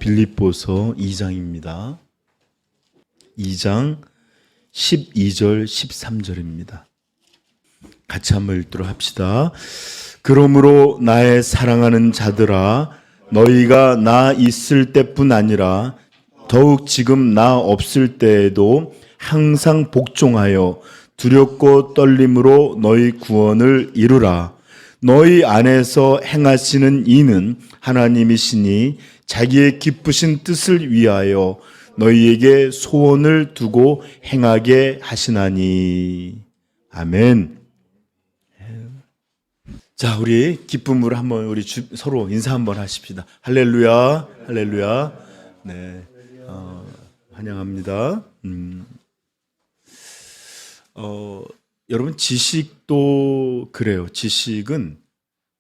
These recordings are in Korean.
빌립보서 2장입니다. 2장 12절 13절입니다. 같이 한번 읽도록 합시다. 그러므로 나의 사랑하는 자들아, 너희가 나 있을 때뿐 아니라 더욱 지금 나 없을 때에도 항상 복종하여 두렵고 떨림으로 너희 구원을 이루라. 너희 안에서 행하시는 이는 하나님이시니 자기의 기쁘신 뜻을 위하여 너희에게 소원을 두고 행하게 하시나니. 아멘. 자, 우리 기쁨으로 한번 우리 서로 인사 한번 하십시다. 할렐루야, 할렐루야. 네, 환영합니다. 여러분, 지식도 그래요. 지식은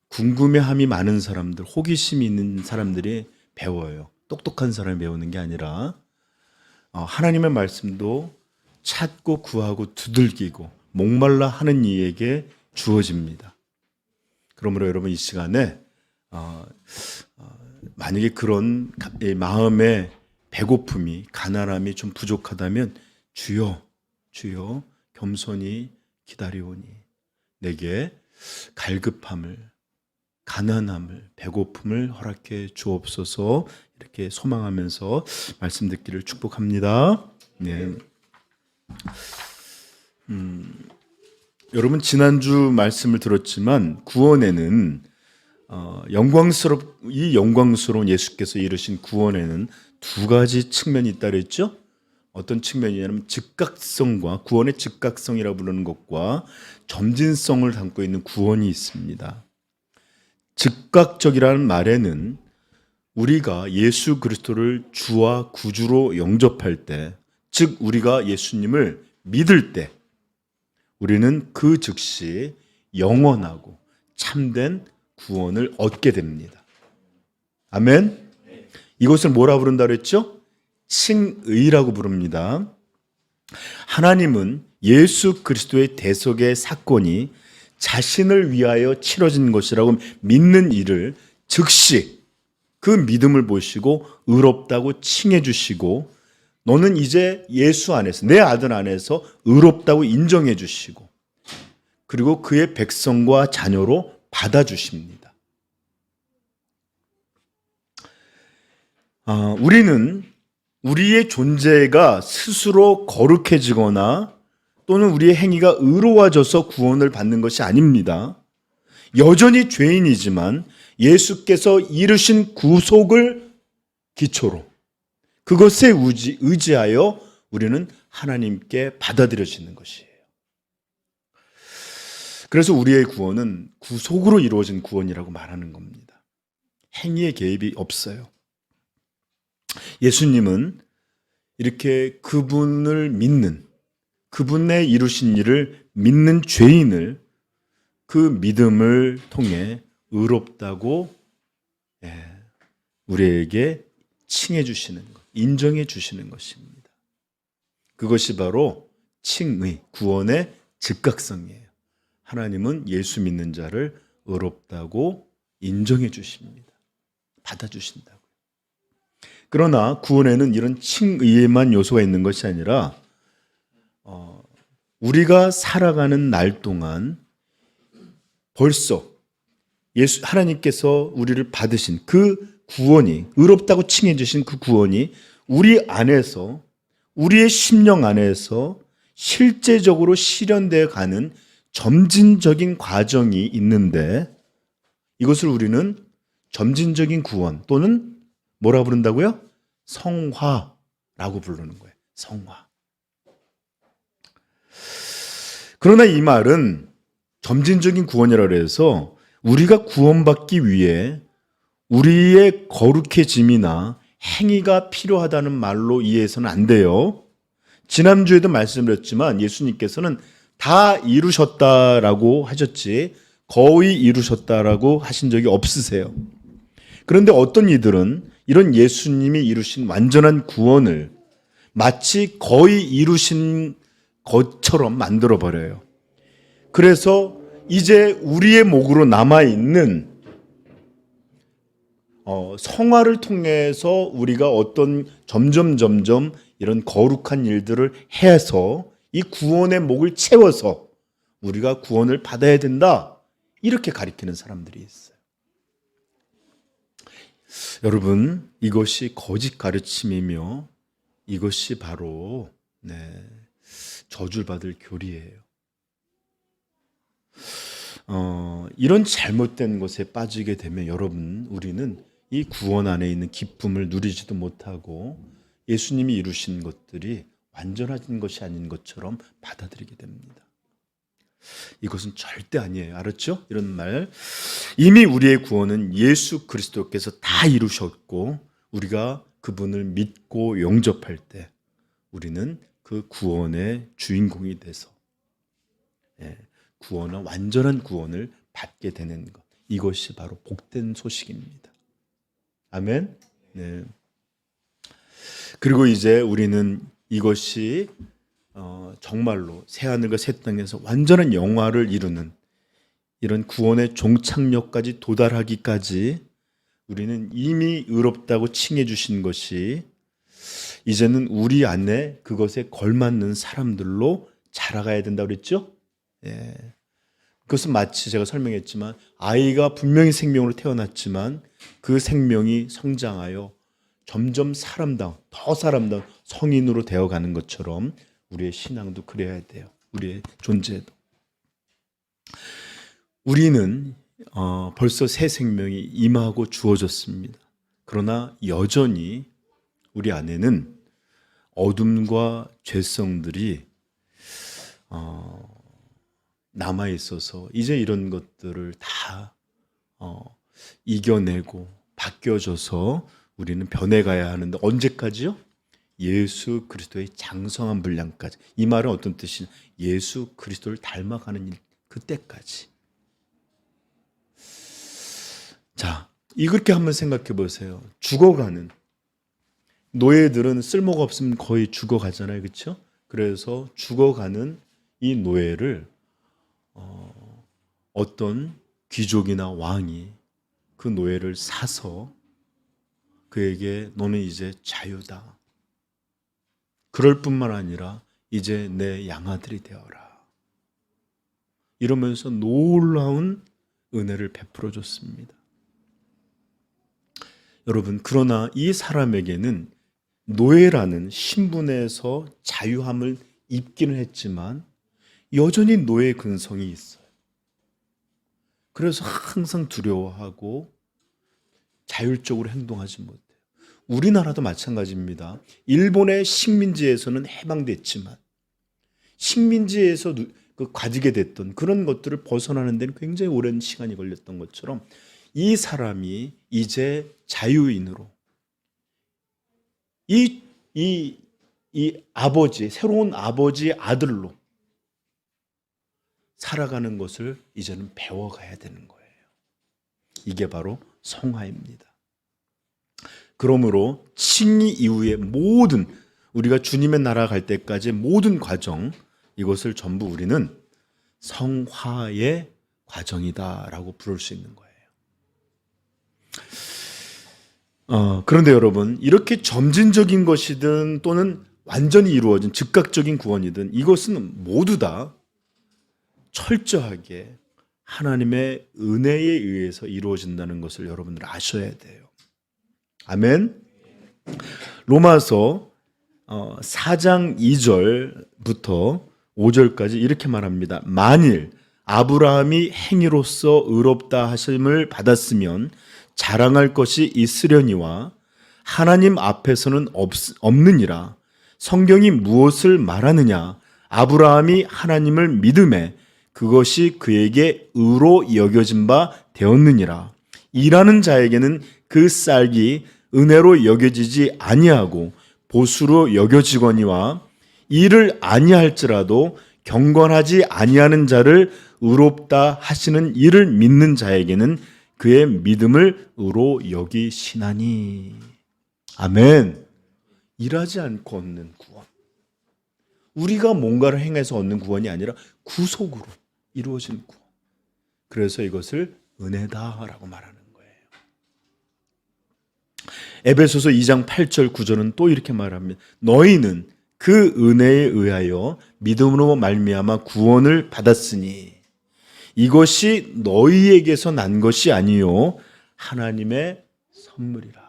궁금해함이 많은 사람들, 호기심이 있는 사람들이 배워요. 똑똑한 사람이 배우는 게 아니라 하나님의 말씀도 찾고 구하고 두들기고 목말라 하는 이에게 주어집니다. 그러므로 여러분, 이 시간에 만약에 그런 마음의 배고픔이, 가난함이 좀 부족하다면 주여, 주여 겸손히 기다리오니 내게 갈급함을, 가난함을, 배고픔을 허락해 주옵소서. 이렇게 소망하면서 말씀 듣기를 축복합니다. 네. 여러분, 지난주 말씀을 들었지만 구원에는 이 영광스러운 예수께서 이루신 구원에는 두 가지 측면이 있다 그랬죠? 어떤 측면이냐면 즉각성과, 구원의 즉각성이라고 부르는 것과 점진성을 담고 있는 구원이 있습니다. 즉각적이라는 말에는 우리가 예수 그리스도를 주와 구주로 영접할 때, 즉 우리가 예수님을 믿을 때 우리는 그 즉시 영원하고 참된 구원을 얻게 됩니다. 아멘. 이것을 뭐라 부른다 그랬죠? 칭의라고 부릅니다. 하나님은 예수 그리스도의 대속의 사건이 자신을 위하여 치러진 것이라고 믿는 이를 즉시 그 믿음을 보시고 의롭다고 칭해 주시고, 너는 이제 예수 안에서, 내 아들 안에서 의롭다고 인정해 주시고, 그리고 그의 백성과 자녀로 받아주십니다. 우리는 우리의 존재가 스스로 거룩해지거나 또는 우리의 행위가 의로워져서 구원을 받는 것이 아닙니다. 여전히 죄인이지만 예수께서 이루신 구속을 기초로 그것에 의지하여 우리는 하나님께 받아들여지는 것이에요. 그래서 우리의 구원은 구속으로 이루어진 구원이라고 말하는 겁니다. 행위의 개입이 없어요. 예수님은 이렇게 그분을 믿는, 그분의 이루신 일을 믿는 죄인을 그 믿음을 통해 의롭다고 우리에게 칭해 주시는 것, 인정해 주시는 것입니다. 그것이 바로 칭의, 구원의 즉각성이에요. 하나님은 예수 믿는 자를 의롭다고 인정해 주십니다. 받아주신다고요. 그러나 구원에는 이런 칭의에만 요소가 있는 것이 아니라 우리가 살아가는 날 동안 벌써 하나님께서 우리를 받으신 그 구원이, 의롭다고 칭해 주신 그 구원이 우리 안에서, 우리의 심령 안에서 실제적으로 실현되어 가는 점진적인 과정이 있는데, 이것을 우리는 점진적인 구원 또는 뭐라 부른다고요? 성화라고 부르는 거예요. 성화. 그러나 이 말은 점진적인 구원이라고 해서 우리가 구원받기 위해 우리의 거룩해짐이나 행위가 필요하다는 말로 이해해서는 안 돼요. 지난주에도 말씀드렸지만 예수님께서는 다 이루셨다라고 하셨지 거의 이루셨다라고 하신 적이 없으세요. 그런데 어떤 이들은 이런 예수님이 이루신 완전한 구원을 마치 거의 이루신 것처럼 만들어버려요. 그래서 이제 우리의 목으로 남아있는 성화를 통해서 우리가 어떤 점점 이런 거룩한 일들을 해서 이 구원의 목을 채워서 우리가 구원을 받아야 된다. 이렇게 가리키는 사람들이 있어요. 여러분, 이것이 거짓 가르침이며 이것이 바로 저주를 받을 교리예요. 이런 잘못된 것에 빠지게 되면 여러분, 우리는 이 구원 안에 있는 기쁨을 누리지도 못하고 예수님이 이루신 것들이 완전한 것이 아닌 것처럼 받아들이게 됩니다. 이것은 절대 아니에요. 알았죠? 이런 말. 이미 우리의 구원은 예수 그리스도께서 다 이루셨고 우리가 그분을 믿고 영접할 때 우리는 그 구원의 주인공이 돼서 구원은 완전한 구원을 받게 되는 것. 이것이 바로 복된 소식입니다. 아멘. 네. 그리고 이제 우리는 이것이 정말로 새하늘과 새 땅에서 완전한 영화를 이루는 이런 구원의 종착역까지 도달하기까지 우리는 이미 의롭다고 칭해 주신 것이 이제는 우리 안에 그것에 걸맞는 사람들로 자라가야 된다고 그랬죠? 예. 그것은 마치 제가 설명했지만 아이가 분명히 생명으로 태어났지만 그 생명이 성장하여 점점 더 사람다운 성인으로 되어가는 것처럼 우리의 신앙도 그래야 돼요. 우리의 존재도. 우리는 벌써 새 생명이 임하고 주어졌습니다. 그러나 여전히 우리 안에는 어둠과 죄성들이 남아 있어서 이제 이런 것들을 다 이겨내고 바뀌어져서 우리는 변해가야 하는데 언제까지요? 예수 그리스도의 장성한 분량까지. 이 말은 어떤 뜻이냐? 예수 그리스도를 닮아가는 일, 그때까지. 자, 이렇게 한번 생각해 보세요. 죽어가는 노예들은 쓸모가 없으면 거의 죽어가잖아요, 그렇죠? 그래서 죽어가는 이 노예를 어떤 귀족이나 왕이 그 노예를 사서 그에게 너는 이제 자유다. 그럴 뿐만 아니라 이제 내 양아들이 되어라. 이러면서 놀라운 은혜를 베풀어 줬습니다. 여러분, 그러나 이 사람에게는 노예라는 신분에서 자유함을 입기는 했지만 여전히 노예 근성이 있어요. 그래서 항상 두려워하고 자율적으로 행동하지 못해요. 우리나라도 마찬가지입니다. 일본의 식민지에서는 해방됐지만 식민지에서 가지게 됐던 그런 것들을 벗어나는 데는 굉장히 오랜 시간이 걸렸던 것처럼 이 사람이 이제 자유인으로 이 아버지, 새로운 아버지의 아들로 살아가는 것을 이제는 배워가야 되는 거예요. 이게 바로 성화입니다. 그러므로 칭의 이후의 모든 우리가 주님의 나라 갈 때까지의 모든 과정, 이것을 전부 우리는 성화의 과정이다라고 부를 수 있는 거예요. 그런데 여러분, 이렇게 점진적인 것이든 또는 완전히 이루어진 즉각적인 구원이든 이것은 모두 다 철저하게 하나님의 은혜에 의해서 이루어진다는 것을 여러분들 아셔야 돼요. 아멘. 로마서 4장 2절부터 5절까지 이렇게 말합니다. 만일 아브라함이 행위로서 의롭다 하심을 받았으면 자랑할 것이 있으려니와 하나님 앞에서는 없느니라. 성경이 무엇을 말하느냐? 아브라함이 하나님을 믿음에 그것이 그에게 의로 여겨진 바 되었느니라. 일하는 자에게는 그 쌀기 은혜로 여겨지지 아니하고 보수로 여겨지거니와 일을 아니할지라도 경건하지 아니하는 자를 의롭다 하시는 이를 믿는 자에게는 그의 믿음을 의로 여기시나니. 아멘. 일하지 않고 얻는 구원. 우리가 뭔가를 행해서 얻는 구원이 아니라 구속으로 이루어진 구원. 그래서 이것을 은혜다라고 말하는 거예요. 에베소서 2장 8절 9절은 또 이렇게 말합니다. 너희는 그 은혜에 의하여 믿음으로 말미암아 구원을 받았으니 이것이 너희에게서 난 것이 아니요 하나님의 선물이라.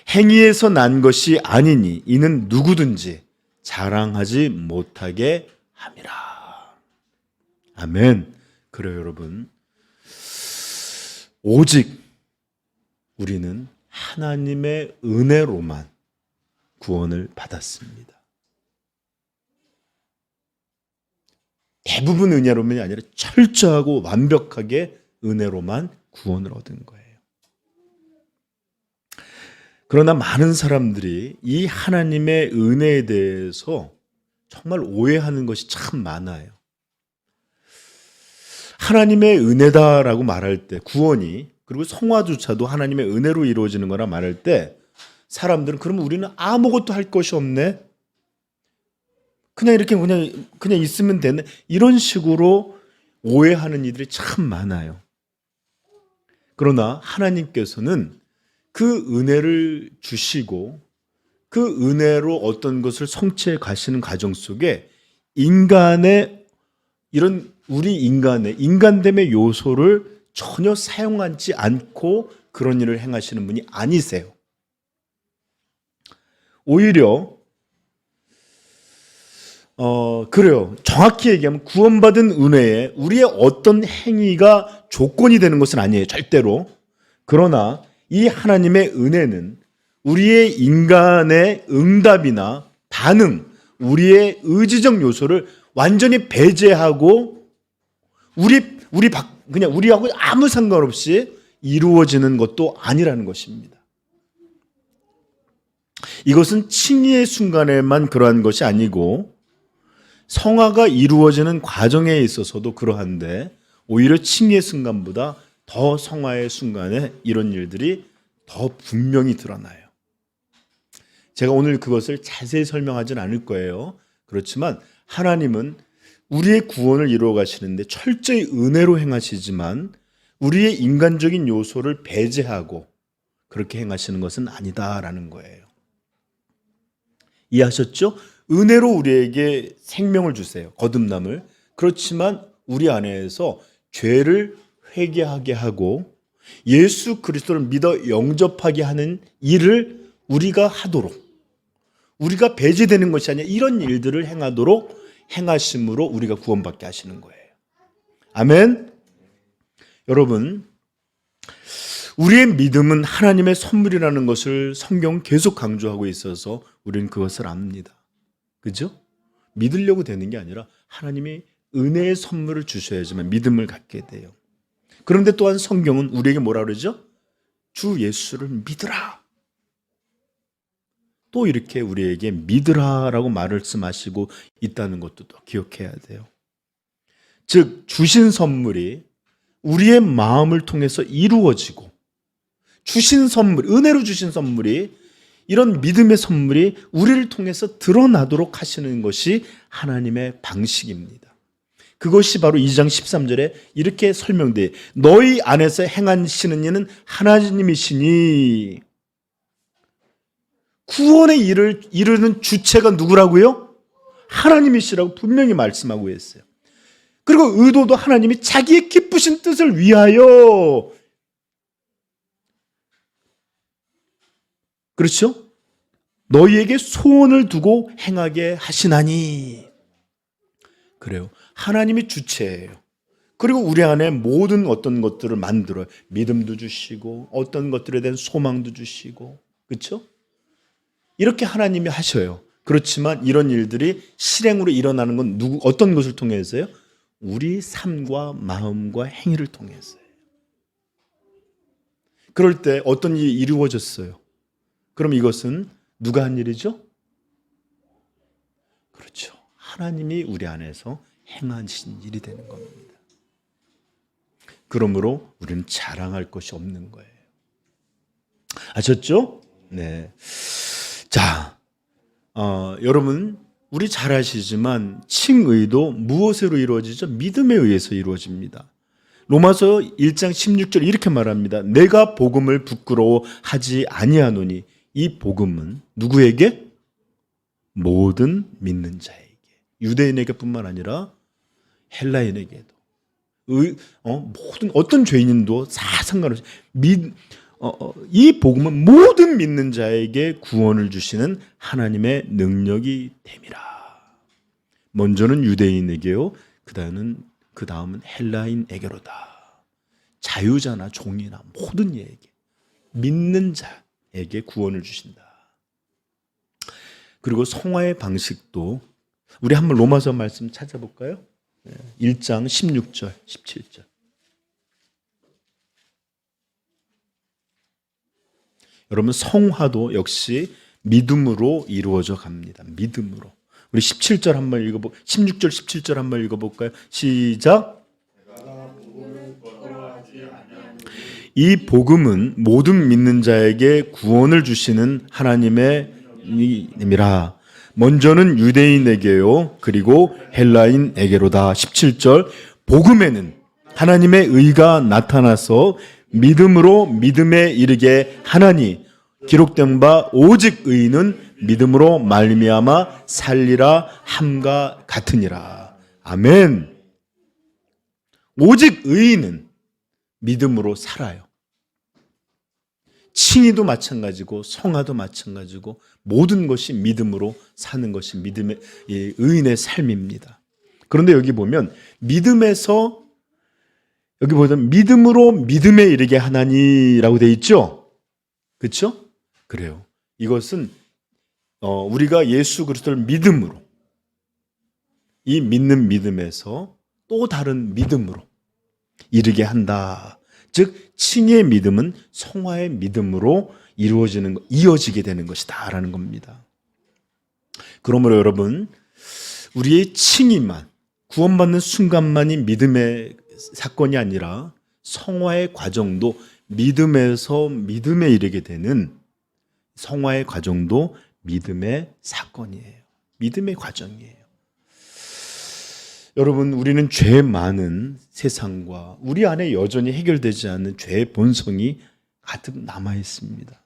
행위에서 난 것이 아니니 이는 누구든지 자랑하지 못하게 함이라. 아멘. 그래요, 여러분. 오직 우리는 하나님의 은혜로만 구원을 받았습니다. 대부분 은혜로만이 아니라 철저하고 완벽하게 은혜로만 구원을 얻은 거예요. 그러나 많은 사람들이 이 하나님의 은혜에 대해서 정말 오해하는 것이 참 많아요. 하나님의 은혜다라고 말할 때 구원이, 그리고 성화조차도 하나님의 은혜로 이루어지는 거라 말할 때 사람들은 그러면 우리는 아무것도 할 것이 없네, 그냥 이렇게 그냥 있으면 되네, 이런 식으로 오해하는 이들이 참 많아요. 그러나 하나님께서는 그 은혜를 주시고 그 은혜로 어떤 것을 성취해 가시는 과정 속에 인간의 이런 우리 인간의 인간됨의 요소를 전혀 사용하지 않고 그런 일을 행하시는 분이 아니세요. 오히려 그래요. 정확히 얘기하면 구원받은 은혜에 우리의 어떤 행위가 조건이 되는 것은 아니에요, 절대로. 그러나 이 하나님의 은혜는 우리의 인간의 응답이나 반응, 우리의 의지적 요소를 완전히 배제하고 그냥 우리하고 아무 상관없이 이루어지는 것도 아니라는 것입니다. 이것은 칭의의 순간에만 그러한 것이 아니고 성화가 이루어지는 과정에 있어서도 그러한데, 오히려 칭의의 순간보다 더 성화의 순간에 이런 일들이 더 분명히 드러나요. 제가 오늘 그것을 자세히 설명하진 않을 거예요. 그렇지만 하나님은 우리의 구원을 이루어 가시는데 철저히 은혜로 행하시지만 우리의 인간적인 요소를 배제하고 그렇게 행하시는 것은 아니다라는 거예요. 이해하셨죠? 은혜로 우리에게 생명을 주세요, 거듭남을. 그렇지만 우리 안에서 죄를 회개하게 하고 예수 그리스도를 믿어 영접하게 하는 일을 우리가 하도록, 우리가 배제되는 것이 아니라 이런 일들을 행하심으로 우리가 구원받게 하시는 거예요. 아멘. 여러분, 우리의 믿음은 하나님의 선물이라는 것을 성경은 계속 강조하고 있어서 우리는 그것을 압니다. 그죠? 믿으려고 되는 게 아니라 하나님이 은혜의 선물을 주셔야지만 믿음을 갖게 돼요. 그런데 또한 성경은 우리에게 뭐라 그러죠? 주 예수를 믿으라. 또 이렇게 우리에게 믿으라라고 말씀하시고 있다는 것도 또 기억해야 돼요. 즉 주신 선물이 우리의 마음을 통해서 이루어지고, 주신 선물, 은혜로 주신 선물이, 이런 믿음의 선물이 우리를 통해서 드러나도록 하시는 것이 하나님의 방식입니다. 그것이 바로 2장 13절에 이렇게 설명돼요. 너희 안에서 행하시는 이는 하나님이시니. 구원의 일을 이루는 주체가 누구라고요? 하나님이시라고 분명히 말씀하고 있어요. 그리고 의도도 하나님이 자기의 기쁘신 뜻을 위하여, 그렇죠? 너희에게 소원을 두고 행하게 하시나니. 그래요. 하나님이 주체예요. 그리고 우리 안에 모든 어떤 것들을 만들어요. 믿음도 주시고 어떤 것들에 대한 소망도 주시고, 그렇죠? 이렇게 하나님이 하셔요. 그렇지만 이런 일들이 실행으로 일어나는 건 어떤 것을 통해서요? 우리 삶과 마음과 행위를 통해서요. 그럴 때 어떤 일이 이루어졌어요. 그럼 이것은 누가 한 일이죠? 그렇죠. 하나님이 우리 안에서 행하신 일이 되는 겁니다. 그러므로 우리는 자랑할 것이 없는 거예요. 아셨죠? 네. 자, 여러분, 우리 잘 아시지만 칭의도 무엇으로 이루어지죠? 믿음에 의해서 이루어집니다. 로마서 1장 16절 이렇게 말합니다. 내가 복음을 부끄러워하지 아니하노니 이 복음은 누구에게? 모든 믿는 자에게. 유대인에게뿐만 아니라 헬라인에게도. 모든 어떤 죄인도 다 상관없이 이 복음은 모든 믿는 자에게 구원을 주시는 하나님의 능력이 됨이라. 먼저는 유대인에게요. 그 다음은 헬라인에게로다. 자유자나 종이나 모든 이에게 믿는 자에게 구원을 주신다. 그리고 성화의 방식도 우리 한번 로마서 말씀 찾아볼까요? 1장 16절, 17절. 여러분 성화도 역시 믿음으로 이루어져 갑니다. 믿음으로. 우리 17절 한번 16절 17절 한번 읽어볼까요? 시작. 이 복음은 모든 믿는 자에게 구원을 주시는 하나님의 님이라. 먼저는 유대인에게요. 그리고 헬라인에게로다. 17절. 복음에는 하나님의 의가 나타나서 믿음으로 믿음에 이르게 하나니 기록된 바 오직 의인은 믿음으로 말미암아 살리라 함과 같으니라. 아멘. 오직 의인은 믿음으로 살아요. 칭의도 마찬가지고 성화도 마찬가지고 모든 것이 믿음으로 사는 것이 믿음의 의인의 삶입니다. 그런데 여기 보면 믿음에서 여기 보면 믿음으로 믿음에 이르게 하나니라고 되어 있죠. 그렇죠? 그래요. 이것은 우리가 예수 그리스도를 믿음으로 이 믿는 믿음에서 또 다른 믿음으로 이르게 한다. 즉 칭의의 믿음은 성화의 믿음으로 이어지게 되는 것이다라는 겁니다. 그러므로 여러분 우리의 칭의만 구원받는 순간만이 믿음의 사건이 아니라 성화의 과정도 믿음에서 믿음에 이르게 되는 성화의 과정도 믿음의 사건이에요. 믿음의 과정이에요. 여러분 우리는 죄 많은 세상과 우리 안에 여전히 해결되지 않은 죄의 본성이 가득 남아 있습니다.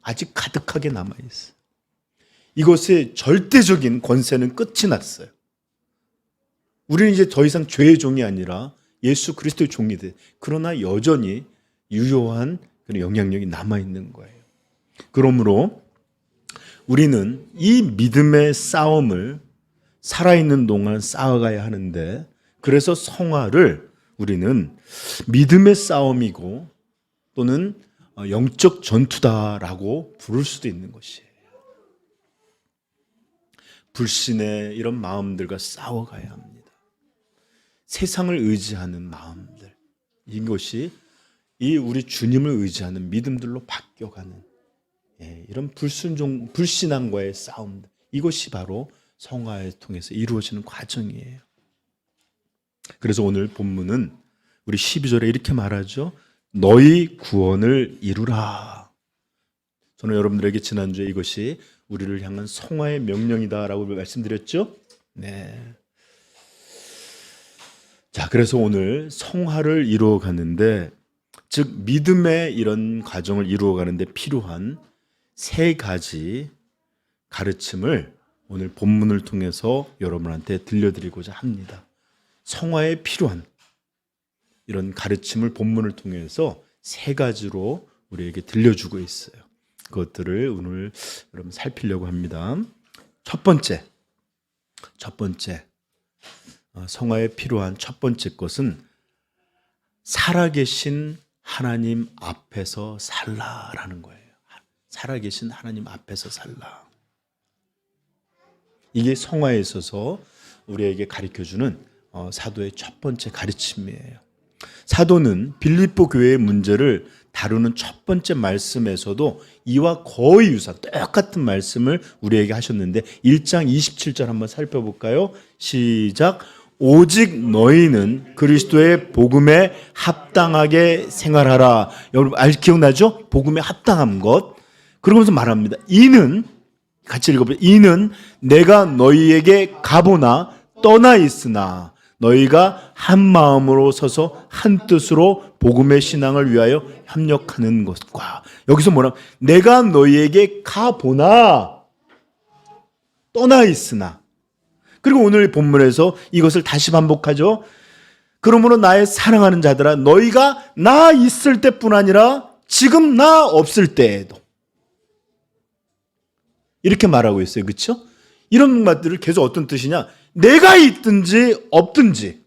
아직 가득하게 남아 있어요. 이것의 절대적인 권세는 끝이 났어요. 우리는 이제 더 이상 죄의 종이 아니라 예수 그리스도의 종이 돼. 그러나 여전히 유효한 그런 영향력이 남아 있는 거예요. 그러므로 우리는 이 믿음의 싸움을 살아있는 동안 싸워가야 하는데, 그래서 성화를 우리는 믿음의 싸움이고 또는 영적 전투다라고 부를 수도 있는 것이에요. 불신의 이런 마음들과 싸워가야 합니다. 세상을 의지하는 마음들, 이것이 이 우리 주님을 의지하는 믿음들로 바뀌어가는 이런 불신앙과의 싸움들, 이것이 바로 성화를 통해서 이루어지는 과정이에요. 그래서 오늘 본문은 우리 12절에 이렇게 말하죠. 너희 구원을 이루라. 저는 여러분들에게 지난주에 이것이 우리를 향한 성화의 명령이다라고 말씀드렸죠. 네. 자, 그래서 오늘 성화를 이루어 가는데, 즉 믿음의 이런 과정을 이루어 가는데 필요한 세 가지 가르침을 오늘 본문을 통해서 여러분한테 들려드리고자 합니다. 성화에 필요한 이런 가르침을 본문을 통해서 세 가지로 우리에게 들려주고 있어요. 그것들을 오늘 여러분 살피려고 합니다. 첫 번째 성화에 필요한 첫 번째 것은 살아계신 하나님 앞에서 살라라는 거예요. 살아계신 하나님 앞에서 살라. 이게 성화에 있어서 우리에게 가르쳐주는 사도의 첫 번째 가르침이에요. 사도는 빌립보 교회의 문제를 다루는 첫 번째 말씀에서도 이와 거의 유사 똑같은 말씀을 우리에게 하셨는데 1장 27절 한번 살펴볼까요? 시작. 오직 너희는 그리스도의 복음에 합당하게 생활하라. 여러분 기억나죠? 복음에 합당한 것. 그러면서 말합니다. 이는 같이 읽어보세요. 이는 내가 너희에게 가보나 떠나 있으나 너희가 한 마음으로 서서 한 뜻으로 복음의 신앙을 위하여 협력하는 것과, 여기서 뭐라, 내가 너희에게 가보나 떠나 있으나, 그리고 오늘 본문에서 이것을 다시 반복하죠. 그러므로 나의 사랑하는 자들아, 너희가 나 있을 때뿐 아니라 지금 나 없을 때에도, 이렇게 말하고 있어요. 그렇죠? 이런 말들을 계속 어떤 뜻이냐, 내가 있든지 없든지,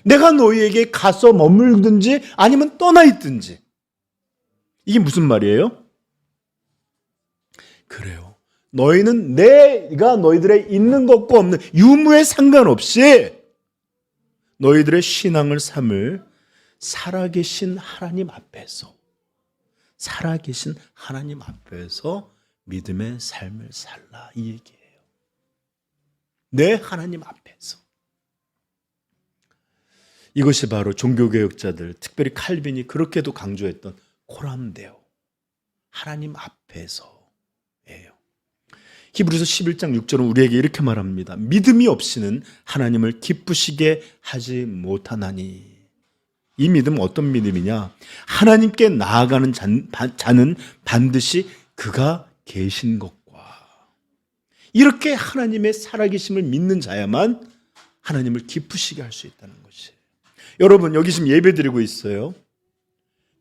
내가 너희에게 가서 머물든지 아니면 떠나 있든지, 이게 무슨 말이에요? 그래요. 너희는 내가 너희들의 있는 것과 없는 유무에 상관없이 너희들의 신앙을 삼을 살아계신 하나님 앞에서, 살아계신 하나님 앞에서 믿음의 삶을 살라, 이 얘기예요. 내 하나님 앞에서. 이것이 바로 종교개혁자들, 특별히 칼빈이 그렇게도 강조했던 코람데오, 하나님 앞에서예요. 히브리서 11장 6절은 우리에게 이렇게 말합니다. 믿음이 없이는 하나님을 기쁘시게 하지 못하나니. 이 믿음은 어떤 믿음이냐? 하나님께 나아가는 자는 반드시 그가 계신 것과, 이렇게 하나님의 살아계심을 믿는 자야만 하나님을 기쁘시게 할 수 있다는 것이에요. 여러분, 여기 지금 예배 드리고 있어요.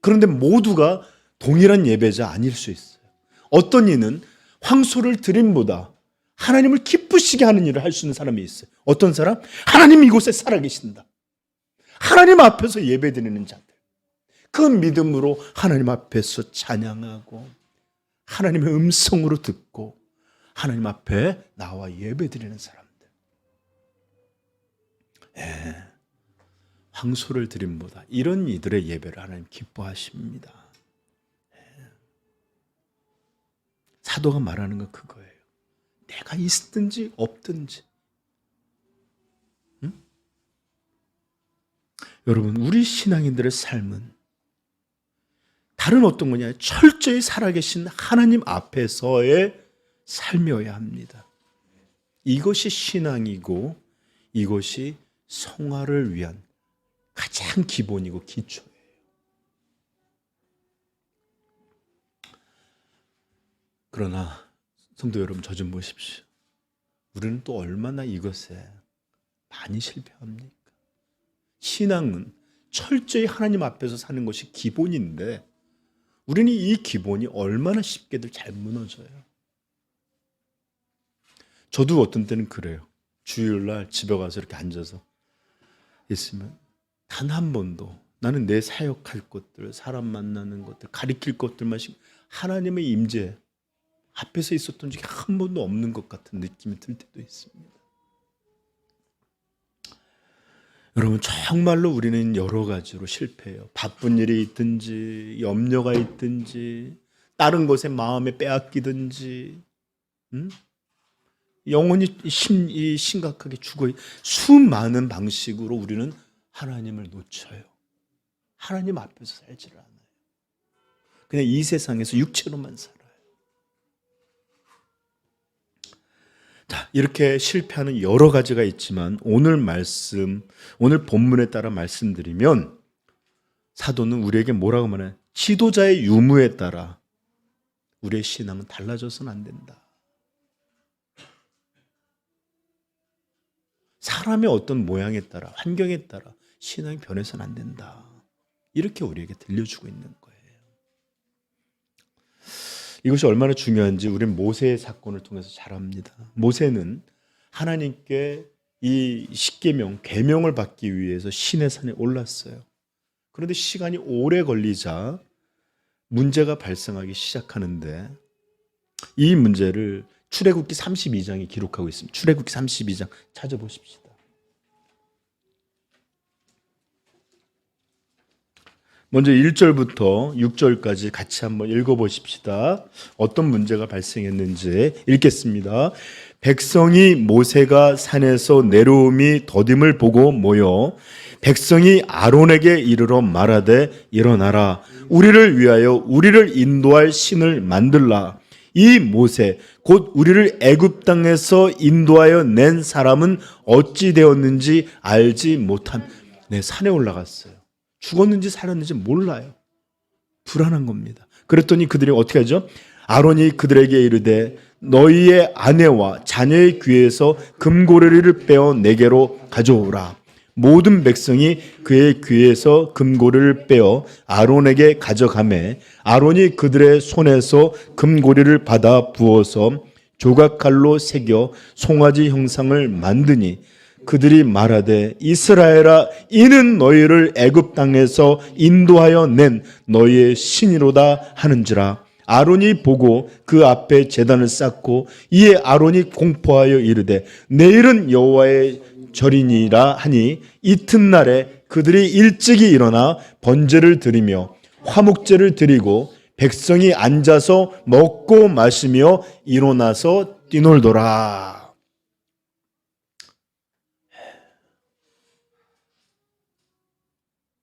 그런데 모두가 동일한 예배자 아닐 수 있어요. 어떤 이는 황소를 드림보다 하나님을 기쁘시게 하는 일을 할 수 있는 사람이 있어요. 어떤 사람? 하나님 이곳에 살아계신다. 하나님 앞에서 예배 드리는 자들. 그 믿음으로 하나님 앞에서 찬양하고 하나님의 음성으로 듣고 하나님 앞에 나와 예배 드리는 사람들. 황소를 드림보다 이런 이들의 예배를 하나님 기뻐하십니다. 사도가 말하는 건 그거예요. 내가 있든지 없든지. 응? 여러분, 우리 신앙인들의 삶은 다른 어떤 거냐, 철저히 살아계신 하나님 앞에서의 삶이어야 합니다. 이것이 신앙이고 이것이 성화를 위한 가장 기본이고 기초예요. 그러나 성도 여러분, 저 좀 보십시오. 우리는 또 얼마나 이것에 많이 실패합니까? 신앙은 철저히 하나님 앞에서 사는 것이 기본인데 우리는 이 기본이 얼마나 쉽게들 잘 무너져요. 저도 어떤 때는 그래요. 주일날 집에 가서 이렇게 앉아서 있으면 단 한 번도 나는 내 사역할 것들, 사람 만나는 것들, 가리킬 것들만 하나님의 임재 앞에서 있었던 적이 한 번도 없는 것 같은 느낌이 들 때도 있습니다. 여러분, 정말로 우리는 여러 가지로 실패해요. 바쁜 일이 있든지 염려가 있든지 다른 것에 마음에 빼앗기든지 영혼이 심각하게 죽어 수많은 방식으로 우리는 하나님을 놓쳐요. 하나님 앞에서 살지를 않아요. 그냥 이 세상에서 육체로만 살아요. 자, 이렇게 실패하는 여러 가지가 있지만 오늘 본문에 따라 말씀드리면 사도는 우리에게 뭐라고 말해요? 지도자의 유무에 따라 우리의 신앙은 달라져서는 안 된다. 사람의 어떤 모양에 따라, 환경에 따라 신앙이 변해서는 안 된다. 이렇게 우리에게 들려주고 있는 거예요. 이것이 얼마나 중요한지 우리는 모세의 사건을 통해서 잘 압니다. 모세는 하나님께 이 십계명, 계명을 받기 위해서 시내산에 올랐어요. 그런데 시간이 오래 걸리자 문제가 발생하기 시작하는데 이 문제를 출애굽기 32장이 기록하고 있습니다. 출애굽기 32장 찾아보십시다. 먼저 1절부터 6절까지 같이 한번 읽어보십시다. 어떤 문제가 발생했는지 읽겠습니다. 백성이 모세가 산에서 내려옴이 더딤을 보고 모여 백성이 아론에게 이르러 말하되 일어나라. 우리를 위하여 우리를 인도할 신을 만들라. 이 모세 곧 우리를 애굽 땅에서 인도하여 낸 사람은 어찌 되었는지 알지 못함. 네, 산에 올라갔어요. 죽었는지 살았는지 몰라요. 불안한 겁니다. 그랬더니 그들이 어떻게 하죠? 아론이 그들에게 이르되 너희의 아내와 자녀의 귀에서 금고리를 빼어 내게로 가져오라. 모든 백성이 그의 귀에서 금고리를 빼어 아론에게 가져가매 아론이 그들의 손에서 금고리를 받아 부어서 조각칼로 새겨 송아지 형상을 만드니 그들이 말하되 이스라엘아 이는 너희를 애굽 땅에서 인도하여 낸 너희의 신이로다 하는지라. 아론이 보고 그 앞에 제단을 쌓고 이에 아론이 공포하여 이르되 내일은 여호와의 절이니라 하니 이튿날에 그들이 일찍이 일어나 번제를 드리며 화목제를 드리고 백성이 앉아서 먹고 마시며 일어나서 뛰놀더라.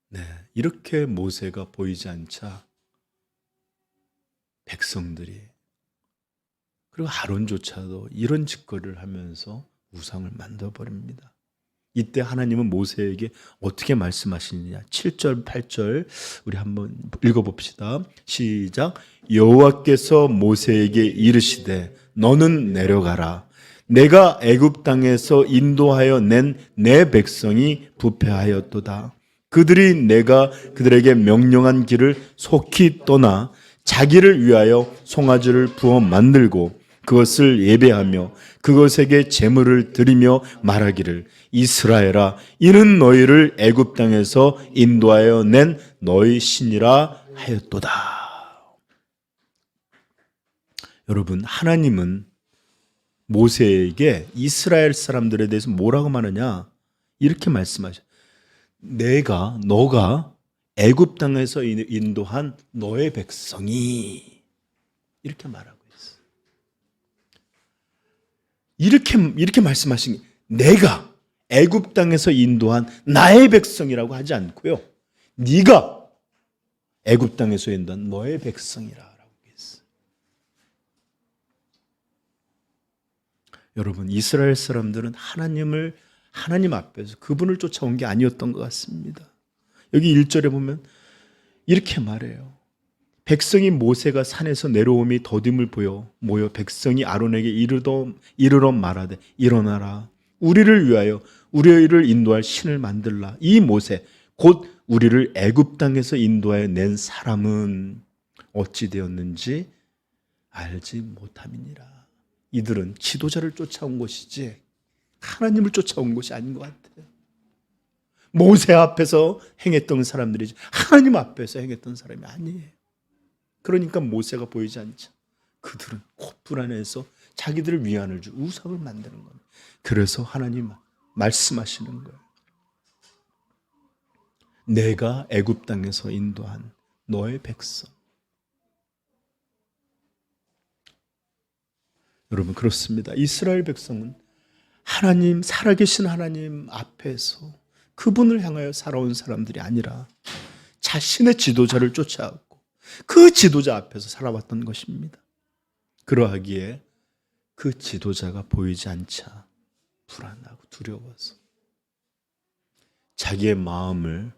네, 이렇게 모세가 보이지 않자 백성들이 그리고 아론조차도 이런 짓거리를 하면서 우상을 만들어버립니다. 이때 하나님은 모세에게 어떻게 말씀하시느냐. 7절 8절 우리 한번 읽어봅시다. 시작. 여호와께서 모세에게 이르시되 너는 내려가라. 내가 애굽 땅에서 인도하여 낸 내 백성이 부패하였도다. 그들이 내가 그들에게 명령한 길을 속히 떠나 자기를 위하여 송아지를 부어 만들고 그것을 예배하며 그것에게 제물을 드리며 말하기를 이스라엘아 이는 너희를 애굽 땅에서 인도하여 낸 너희 신이라 하였도다. 여러분, 하나님은 모세에게 이스라엘 사람들에 대해서 뭐라고 말하냐? 이렇게 말씀하셔. 너가 애굽 땅에서 인도한 너의 백성이 이렇게 말하고 있어. 이렇게 말씀하신 게 내가 애굽 땅에서 인도한 나의 백성이라고 하지 않고요. 네가 애굽 땅에서 인도한 너의 백성이라고 했어요. 여러분, 이스라엘 사람들은 하나님 앞에서 그분을 쫓아온 게 아니었던 것 같습니다. 여기 1절에 보면 이렇게 말해요. 백성이 모세가 산에서 내려옴이 더딤을 보여 모여 백성이 아론에게 이르러 말하되 일어나라. 우리를 위하여 우리를 인도할 신을 만들라. 이 모세 곧 우리를 애굽 땅에서 인도하여 낸 사람은 어찌 되었는지 알지 못함이니라. 이들은 지도자를 쫓아온 것이지 하나님을 쫓아온 것이 아닌 것 같아요. 모세 앞에서 행했던 사람들이지 하나님 앞에서 행했던 사람이 아니에요. 그러니까 모세가 보이지 않죠. 그들은 곧 불안해서 자기들 위안을 주 우상을 만드는 겁니다. 그래서 하나님 말씀하시는 거예요. 내가 애굽 땅에서 인도한 너의 백성. 여러분 그렇습니다. 이스라엘 백성은 하나님, 살아계신 하나님 앞에서 그분을 향하여 살아온 사람들이 아니라 자신의 지도자를 쫓아왔고 그 지도자 앞에서 살아왔던 것입니다. 그러하기에 그 지도자가 보이지 않자 불안하고 두려워서 자기의 마음을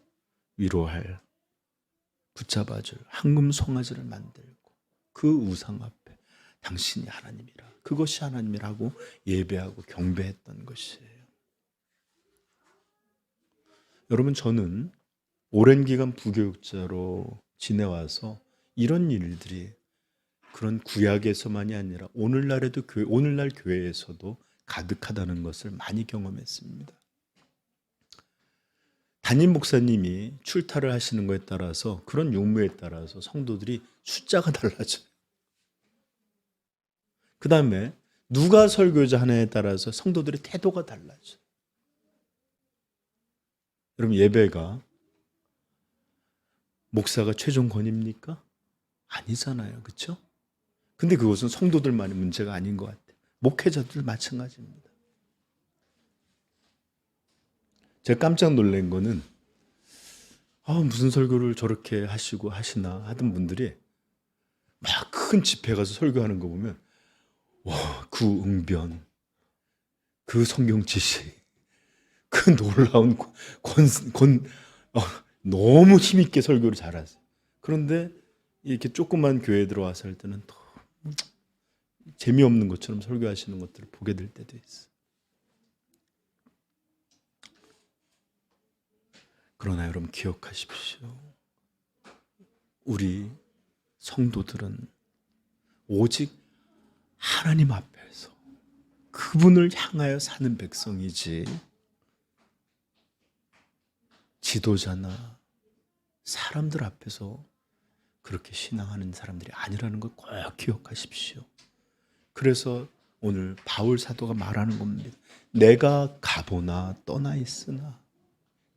위로할 붙잡아줄 황금 송아지를 만들고 그 우상 앞에 당신이 하나님이라, 그것이 하나님이라고 예배하고 경배했던 것이에요. 여러분, 저는 오랜 기간 부교육자로 지내와서 이런 일들이 그런 구약에서만이 아니라 오늘날 교회에서도 가득하다는 것을 많이 경험했습니다. 담임 목사님이 출타를 하시는 것에 따라서 그런 용무에 따라서 성도들이 숫자가 달라져요. 그 다음에 누가 설교자 하냐에 따라서 성도들의 태도가 달라져요. 여러분, 예배가 목사가 최종 권위입니까? 아니잖아요. 그렇죠? 근데 그것은 성도들만의 문제가 아닌 것 같아요. 목회자들 마찬가지입니다. 제가 깜짝 놀란 거는 무슨 설교를 저렇게 하시나 하던 분들이 막 그 큰 집회 가서 설교하는 거 보면 와, 그 응변, 그 성경 지식, 그 놀라운 너무 힘있게 설교를 잘하세요. 그런데 이렇게 조그만 교회에 들어와서 할 때는 더 재미없는 것처럼 설교하시는 것들을 보게 될 때도 있어요. 그러나 여러분 기억하십시오. 우리 성도들은 오직 하나님 앞에서 그분을 향하여 사는 백성이지 지도자나 사람들 앞에서 그렇게 신앙하는 사람들이 아니라는 걸 꼭 기억하십시오. 그래서 오늘 바울 사도가 말하는 겁니다. 내가 가보나 떠나 있으나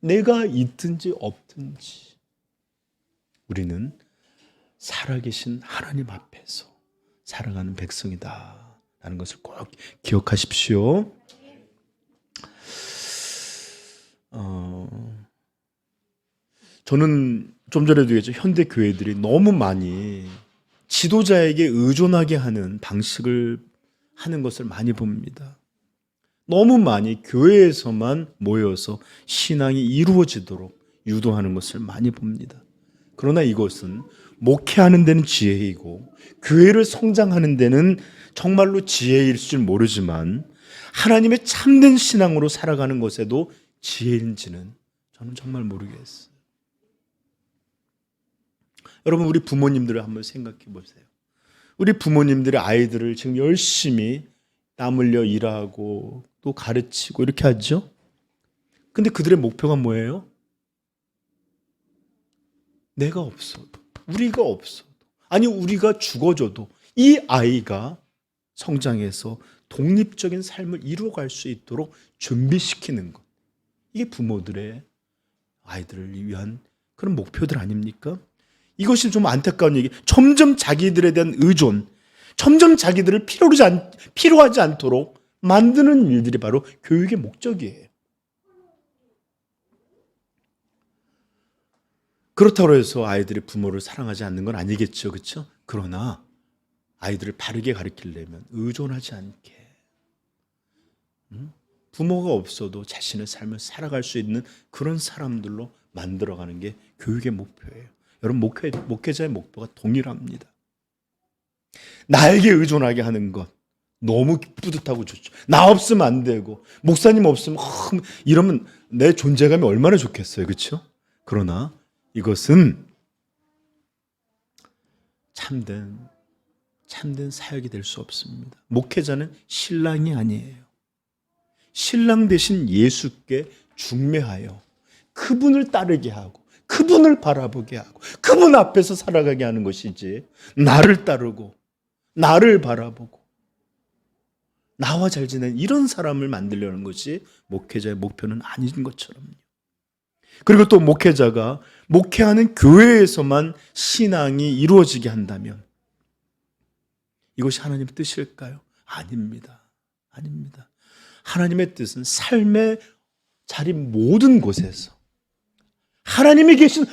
내가 있든지 없든지 우리는 살아계신 하나님 앞에서 살아가는 백성이다 라는 것을 꼭 기억하십시오. 저는 좀 전에도 얘기했죠. 현대 교회들이 너무 많이 지도자에게 의존하게 하는 방식을 하는 것을 많이 봅니다. 너무 많이 교회에서만 모여서 신앙이 이루어지도록 유도하는 것을 많이 봅니다. 그러나 이것은 목회하는 데는 지혜이고 교회를 성장하는 데는 정말로 지혜일 줄 모르지만 하나님의 참된 신앙으로 살아가는 것에도 지혜인지는 저는 정말 모르겠어요. 여러분 우리 부모님들을 한번 생각해 보세요. 우리 부모님들의 아이들을 지금 열심히 땀 흘려 일하고 또 가르치고 이렇게 하죠. 근데 그들의 목표가 뭐예요? 내가 없어도, 우리가 없어도, 아니 우리가 죽어져도 이 아이가 성장해서 독립적인 삶을 이루어갈 수 있도록 준비시키는 것. 이게 부모들의 아이들을 위한 그런 목표들 아닙니까? 이것이 좀 안타까운 얘기. 점점 자기들에 대한 의존, 점점 자기들을 필요하지 않도록 만드는 일들이 바로 교육의 목적이에요. 그렇다고 해서 아이들이 부모를 사랑하지 않는 건 아니겠죠, 그렇죠? 그러나 아이들을 바르게 가르치려면 의존하지 않게 부모가 없어도 자신의 삶을 살아갈 수 있는 그런 사람들로 만들어가는 게 교육의 목표예요. 여러분 목회자의 목표가 동일합니다. 나에게 의존하게 하는 것 너무 뿌듯하고 좋죠. 나 없으면 안 되고 목사님 없으면 이러면 내 존재감이 얼마나 좋겠어요, 그렇죠? 그러나 이것은 참된 사역이 될 수 없습니다. 목회자는 신랑이 아니에요. 신랑 대신 예수께 중매하여 그분을 따르게 하고 그분을 바라보게 하고 그분 앞에서 살아가게 하는 것이지 나를 따르고 나를 바라보고 나와 잘 지내는 이런 사람을 만들려는 것이 목회자의 목표는 아닌 것처럼요. 그리고 또 목회자가 목회하는 교회에서만 신앙이 이루어지게 한다면 이것이 하나님의 뜻일까요? 아닙니다. 아닙니다. 하나님의 뜻은 삶의 자리 모든 곳에서 하나님이 계신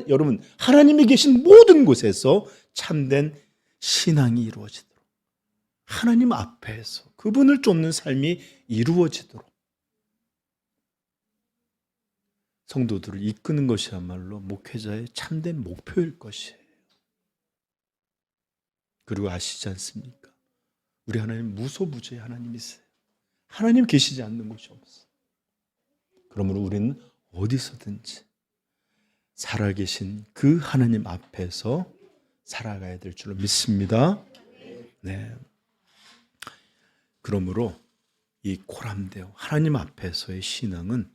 여러분 하나님이 계신 모든 곳에서 참된 신앙이 이루어지도록 하나님 앞에서 그분을 쫓는 삶이 이루어지도록 성도들을 이끄는 것이야말로 목회자의 참된 목표일 것이에요. 그리고 아시지 않습니까? 우리 하나님 무소부재의 하나님이세요. 하나님 계시지 않는 곳이 없어요. 그러므로 우리는 어디서든지 살아계신 그 하나님 앞에서 살아가야 될 줄로 믿습니다. 네. 그러므로 이 코람데오 하나님 앞에서의 신앙은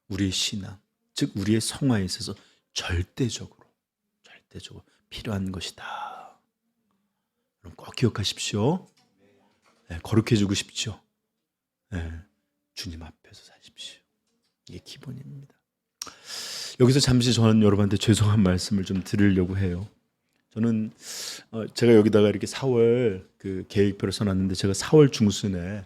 우리의 신앙, 즉 우리의 성화에 있어서 절대적으로 필요한 것이다. 여러분 꼭 기억하십시오. 네, 거룩해지고 싶죠. 네, 주님 앞에서 사십시오. 이게 기본입니다. 여기서 잠시 저는 여러분한테 죄송한 말씀을 좀 드리려고 해요. 저는 제가 여기다가 이렇게 4월 그 계획표를 써놨는데 제가 4월 중순에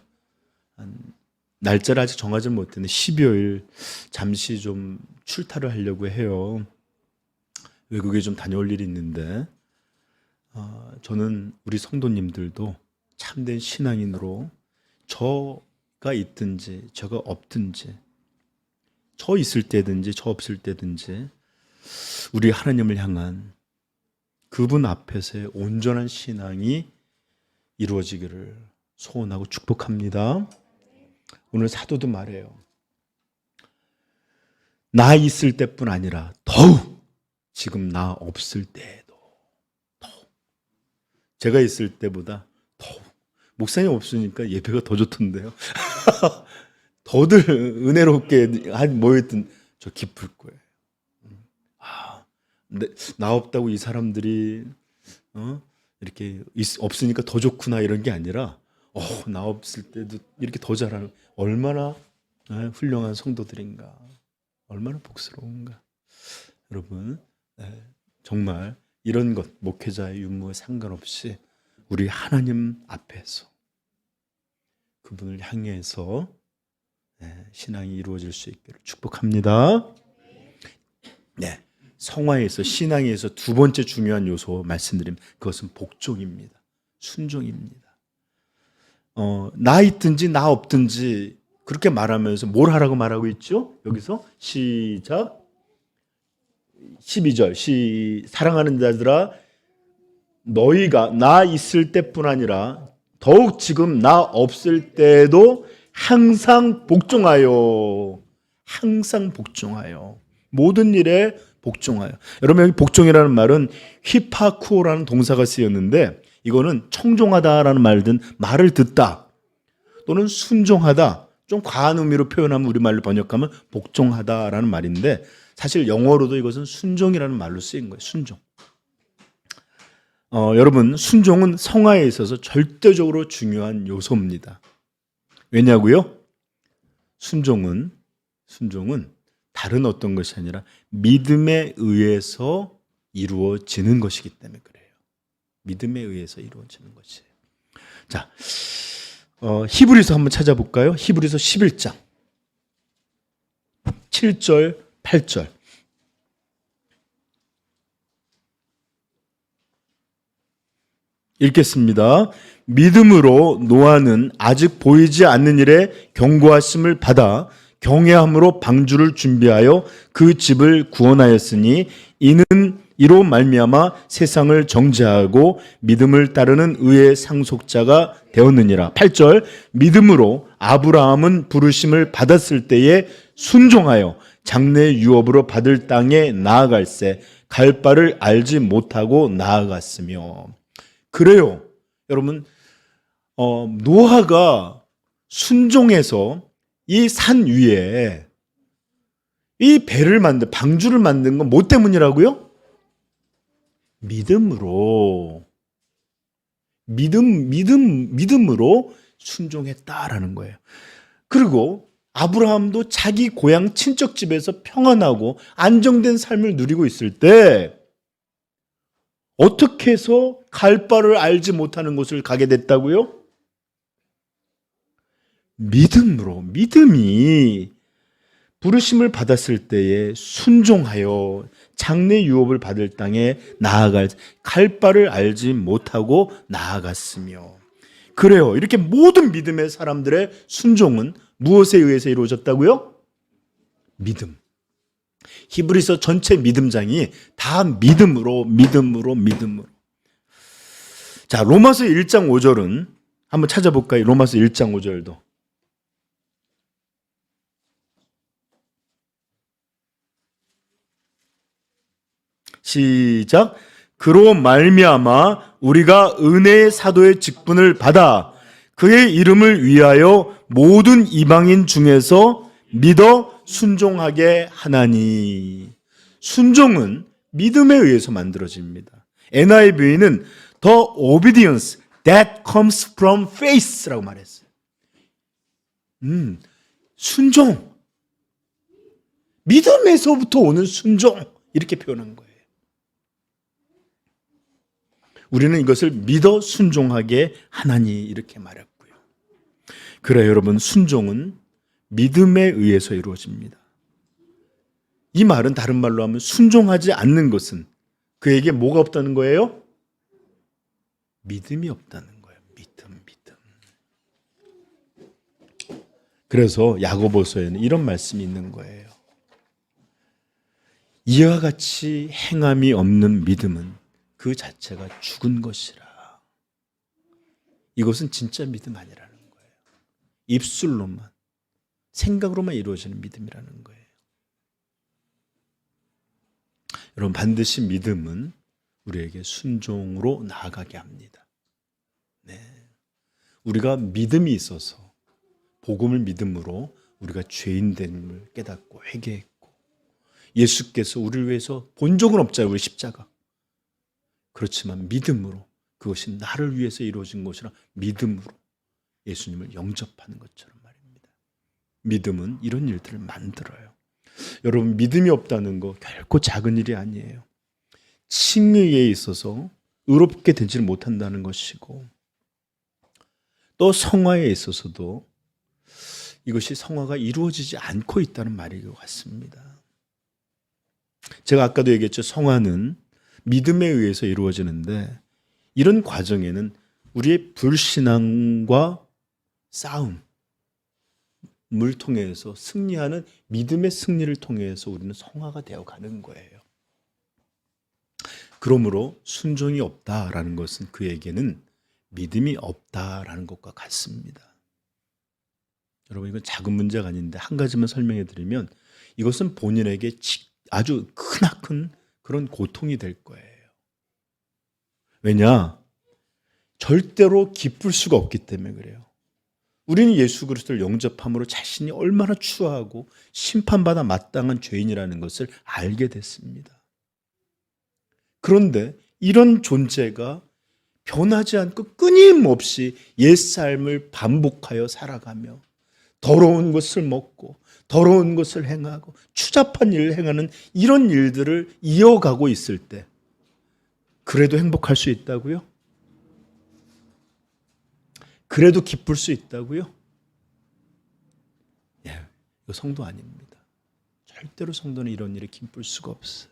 날짜를 아직 정하지 못했는데 12월 잠시 좀 출타를 하려고 해요. 외국에 좀 다녀올 일이 있는데 저는 우리 성도님들도 참된 신앙인으로 저가 있든지 저가 없든지 저 있을 때든지 저 없을 때든지 우리 하나님을 향한 그분 앞에서의 온전한 신앙이 이루어지기를 소원하고 축복합니다. 오늘 사도도 말해요. 나 있을 때뿐 아니라 더욱 지금 나 없을 때에도 더욱 제가 있을 때보다 더욱 목사님 없으니까 예배가 더 좋던데요. 더들 은혜롭게 모여있던 저 기쁠 거예요. 나 없다고 이 사람들이 이렇게 없으니까 더 좋구나 이런 게 아니라 나 없을 때도 이렇게 더 잘하는 얼마나 훌륭한 성도들인가, 얼마나 복스러운가. 여러분 정말 이런 것 목회자의 유무에 상관없이 우리 하나님 앞에서 그분을 향해서 신앙이 이루어질 수 있기를 축복합니다. 네, 성화에서 신앙에서 두 번째 중요한 요소 말씀드리면 그것은 복종입니다. 순종입니다. 나 있든지 나 없든지 그렇게 말하면서 뭘 하라고 말하고 있죠? 여기서 시작 12절 사랑하는 자들아 너희가 나 있을 때뿐 아니라 더욱 지금 나 없을 때도 항상 복종하여 모든 일에 복종하여. 여러분 여기 복종이라는 말은 휘파쿠오라는 동사가 쓰였는데 이거는 청종하다라는 말든 말을 듣다 또는 순종하다 좀 과한 의미로 표현하면 우리말로 번역하면 복종하다라는 말인데 사실 영어로도 이것은 순종이라는 말로 쓰인 거예요. 순종. 여러분 순종은 성화에 있어서 절대적으로 중요한 요소입니다. 왜냐고요? 순종은 다른 어떤 것이 아니라 믿음에 의해서 이루어지는 것이기 때문에 그래요. 믿음에 의해서 이루어지는 것이에요. 자, 히브리서 한번 찾아볼까요? 히브리서 11장 7절 8절 읽겠습니다. 믿음으로 노아는 아직 보이지 않는 일에 경고하심을 받아 경외함으로 방주를 준비하여 그 집을 구원하였으니 이로 말미암아 세상을 정죄하고 믿음을 따르는 의의 상속자가 되었느니라. 8절 믿음으로 아브라함은 부르심을 받았을 때에 순종하여 장래 유업으로 받을 땅에 나아갈새 갈 바를 알지 못하고 나아갔으며. 그래요. 여러분 노아가 순종해서 이 산 위에 이 배를 방주를 만든 건 뭐 때문이라고요? 믿음으로 순종했다라는 거예요. 그리고 아브라함도 자기 고향 친척집에서 평안하고 안정된 삶을 누리고 있을 때 어떻게 해서 갈 바를 알지 못하는 곳을 가게 됐다고요? 믿음이 부르심을 받았을 때에 순종하여 장래 유업을 받을 땅에 갈 바를 알지 못하고 나아갔으며. 그래요. 이렇게 모든 믿음의 사람들의 순종은 무엇에 의해서 이루어졌다고요? 믿음. 히브리서 전체 믿음장이 다 믿음으로. 자, 로마서 1장 5절은 한번 찾아볼까요? 로마서 1장 5절도. 시작. 그로 말미암아 우리가 은혜의 사도의 직분을 받아 그의 이름을 위하여 모든 이방인 중에서 믿어 순종하게 하나니. 순종은 믿음에 의해서 만들어집니다. NIV는 The obedience that comes from faith라고 말했어요. 순종. 믿음에서부터 오는 순종. 이렇게 표현한 거예요. 우리는 이것을 믿어 순종하게 하나니 이렇게 말했고요. 그래 여러분 순종은 믿음에 의해서 이루어집니다. 이 말은 다른 말로 하면 순종하지 않는 것은 그에게 뭐가 없다는 거예요? 믿음이 없다는 거예요. 믿음. 그래서 야고보서에는 이런 말씀이 있는 거예요. 이와 같이 행함이 없는 믿음은 그 자체가 죽은 것이라. 이것은 진짜 믿음 아니라는 거예요. 입술로만, 생각으로만 이루어지는 믿음이라는 거예요. 여러분, 반드시 믿음은 우리에게 순종으로 나아가게 합니다. 네. 우리가 믿음이 있어서, 복음을 믿음으로 우리가 죄인됨을 깨닫고 회개했고, 예수께서 우리를 위해서 본 적은 없잖아요. 우리 십자가. 그렇지만 믿음으로, 그것이 나를 위해서 이루어진 것이라 믿음으로 예수님을 영접하는 것처럼 말입니다. 믿음은 이런 일들을 만들어요. 여러분, 믿음이 없다는 거 결코 작은 일이 아니에요. 칭의에 있어서 의롭게 되지를 못한다는 것이고, 또 성화에 있어서도 이것이 성화가 이루어지지 않고 있다는 말인 것 같습니다. 제가 아까도 얘기했죠. 성화는 믿음에 의해서 이루어지는데, 이런 과정에는 우리의 불신앙과 싸움을 통해서 승리하는 믿음의 승리를 통해서 우리는 성화가 되어가는 거예요. 그러므로 순종이 없다라는 것은 그에게는 믿음이 없다라는 것과 같습니다. 여러분, 이건 작은 문제가 아닌데 한 가지만 설명해 드리면, 이것은 본인에게 아주 크나큰 그런 고통이 될 거예요. 왜냐? 절대로 기쁠 수가 없기 때문에 그래요. 우리는 예수 그리스도를 영접함으로 자신이 얼마나 추하고 심판받아 마땅한 죄인이라는 것을 알게 됐습니다. 그런데 이런 존재가 변하지 않고 끊임없이 옛삶을 반복하여 살아가며 더러운 것을 먹고 더러운 것을 행하고 추잡한 일을 행하는 이런 일들을 이어가고 있을 때 그래도 행복할 수 있다고요? 그래도 기쁠 수 있다고요? 예, 이거 성도 아닙니다. 절대로 성도는 이런 일에 기쁠 수가 없어요.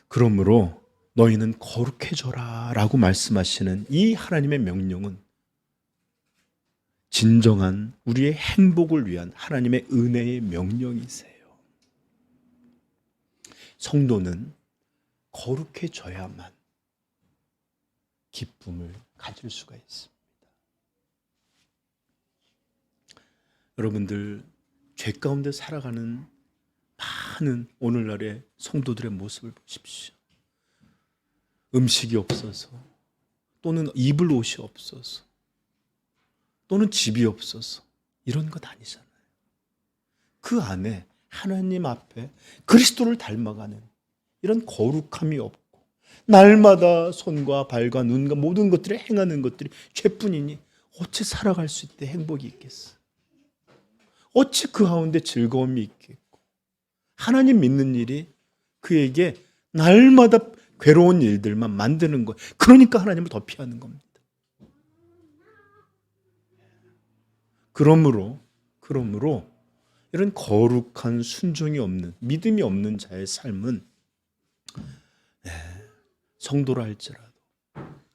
그러므로 너희는 거룩해져라 라고 말씀하시는 이 하나님의 명령은 진정한 우리의 행복을 위한 하나님의 은혜의 명령이세요. 성도는 거룩해져야만 기쁨을 가질 수가 있습니다. 여러분들, 죄 가운데 살아가는 많은 오늘날의 성도들의 모습을 보십시오. 음식이 없어서, 또는 입을 옷이 없어서, 또는 집이 없어서 이런 것 아니잖아요. 그 안에 하나님 앞에 그리스도를 닮아가는 이런 거룩함이 없고, 날마다 손과 발과 눈과 모든 것들을 행하는 것들이 죄뿐이니 어찌 살아갈 수 있대 행복이 있겠어? 어찌 그 가운데 즐거움이 있겠고, 하나님 믿는 일이 그에게 날마다 괴로운 일들만 만드는 거예요. 그러니까 하나님을 더 피하는 겁니다. 그러므로 이런 거룩한 순종이 없는, 믿음이 없는 자의 삶은 성도라 할지라도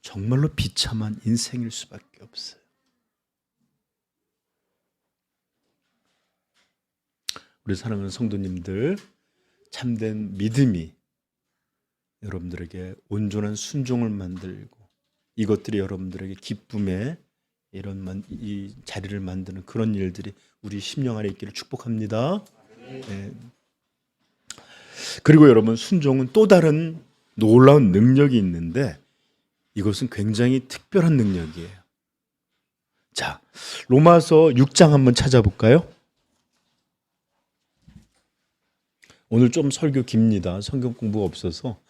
정말로 비참한 인생일 수밖에 없어요. 우리 사랑하는 성도님들, 참된 믿음이 여러분들에게 온전한 순종을 만들고, 이것들이 여러분들에게 기쁨의 이 자리를 만드는 그런 일들이 우리 심령 안에 있기를 축복합니다. 네. 그리고 여러분, 순종은 또 다른 놀라운 능력이 있는데, 이것은 굉장히 특별한 능력이에요. 자, 로마서 6장 한번 찾아볼까요? 오늘 좀 설교 깁니다. 성경 공부가 없어서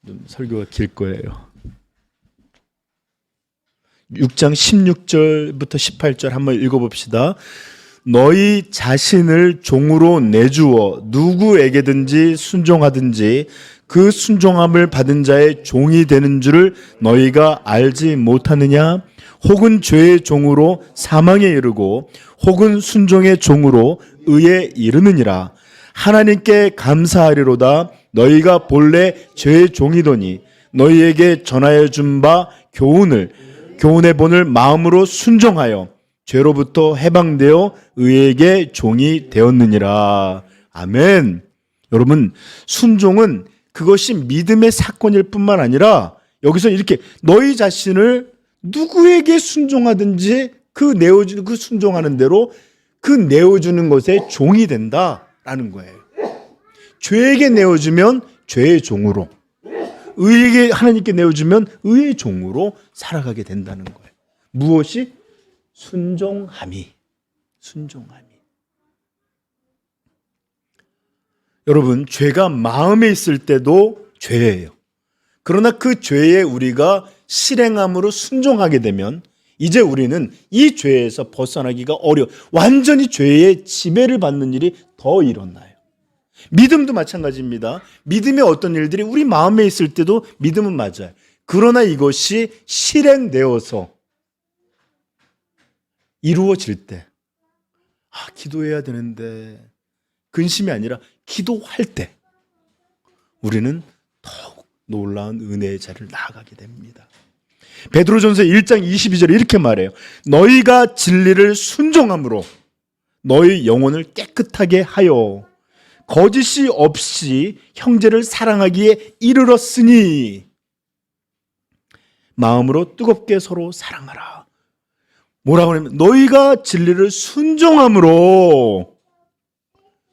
좀 설교가 길 거예요. 6장 16절부터 18절 한번 읽어봅시다. 너희 자신을 종으로 내주어 누구에게든지 순종하든지 그 순종함을 받은 자의 종이 되는 줄을 너희가 알지 못하느냐? 혹은 죄의 종으로 사망에 이르고 혹은 순종의 종으로 의에 이르느니라. 하나님께 감사하리로다. 너희가 본래 죄의 종이더니 너희에게 전하여 준 바 교훈의 본을 마음으로 순종하여 죄로부터 해방되어 의에게 종이 되었느니라. 아멘. 여러분, 순종은 그것이 믿음의 사건일 뿐만 아니라 여기서 이렇게 너희 자신을 누구에게 순종하든지 그 순종하는 대로 그 내어주는 것에 종이 된다라는 거예요. 죄에게 내어주면 죄의 종으로, 의에게 하나님께 내어주면 의의 종으로 살아가게 된다는 거예요. 무엇이? 순종함이. 여러분, 죄가 마음에 있을 때도 죄예요. 그러나 그 죄에 우리가 실행함으로 순종하게 되면 이제 우리는 이 죄에서 벗어나기가 완전히 죄의 지배를 받는 일이 더 일어나요. 믿음도 마찬가지입니다. 믿음의 어떤 일들이 우리 마음에 있을 때도 믿음은 맞아요. 그러나 이것이 실행되어서 이루어질 때, 기도해야 되는데, 근심이 아니라 기도할 때 우리는 더욱 놀라운 은혜의 자리를 나아가게 됩니다. 베드로전서 1장 22절에 이렇게 말해요. 너희가 진리를 순종함으로 너희 영혼을 깨끗하게 하여 거짓이 없이 형제를 사랑하기에 이르렀으니 마음으로 뜨겁게 서로 사랑하라. 뭐라고 하냐면 너희가 진리를 순종함으로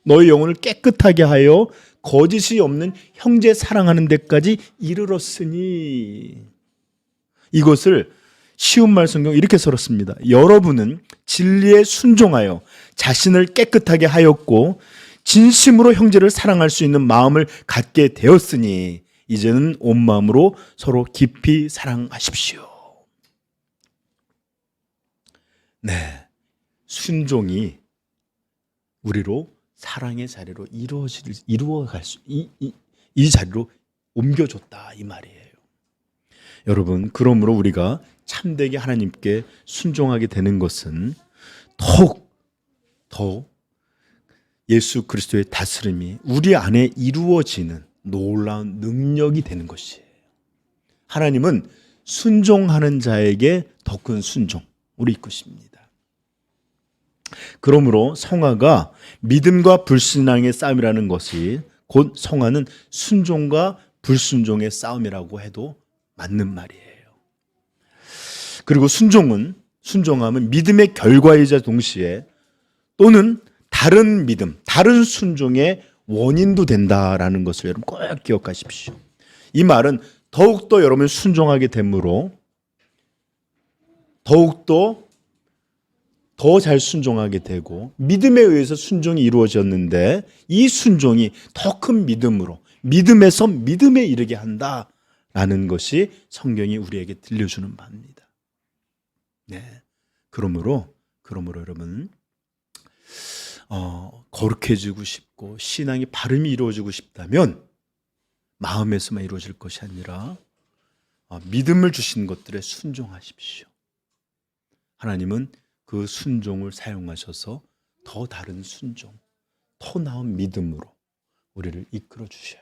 너희 영혼을 깨끗하게 하여 거짓이 없는 형제 사랑하는 데까지 이르렀으니. 이것을 쉬운 말 성경 이렇게 설었습니다. 여러분은 진리에 순종하여 자신을 깨끗하게 하였고 진심으로 형제를 사랑할 수 있는 마음을 갖게 되었으니 이제는 온 마음으로 서로 깊이 사랑하십시오. 네, 순종이 우리로 사랑의 자리로 이루어갈 수, 이 자리로 옮겨줬다 이 말이에요. 여러분, 그러므로 우리가 참되게 하나님께 순종하게 되는 것은 더 예수 그리스도의 다스림이 우리 안에 이루어지는 놀라운 능력이 되는 것이에요. 하나님은 순종하는 자에게 더 큰 순종을 이끄십니다. 그러므로 성화가 믿음과 불신앙의 싸움이라는 것이 곧 성화는 순종과 불순종의 싸움이라고 해도 맞는 말이에요. 그리고 순종함은 믿음의 결과이자 동시에 또는 다른 믿음, 다른 순종의 원인도 된다라는 것을 여러분 꼭 기억하십시오. 이 말은 더욱더 여러분이 순종하게 되므로 더욱더 더 잘 순종하게 되고 믿음에 의해서 순종이 이루어졌는데 이 순종이 더 큰 믿음으로 믿음에서 믿음에 이르게 한다라는 것이 성경이 우리에게 들려주는 바입니다. 네, 그러므로 여러분 거룩해지고 싶고 신앙이 바름이 이루어지고 싶다면 마음에서만 이루어질 것이 아니라 믿음을 주신 것들에 순종하십시오. 하나님은 그 순종을 사용하셔서 더 다른 순종, 더 나은 믿음으로 우리를 이끌어 주셔요.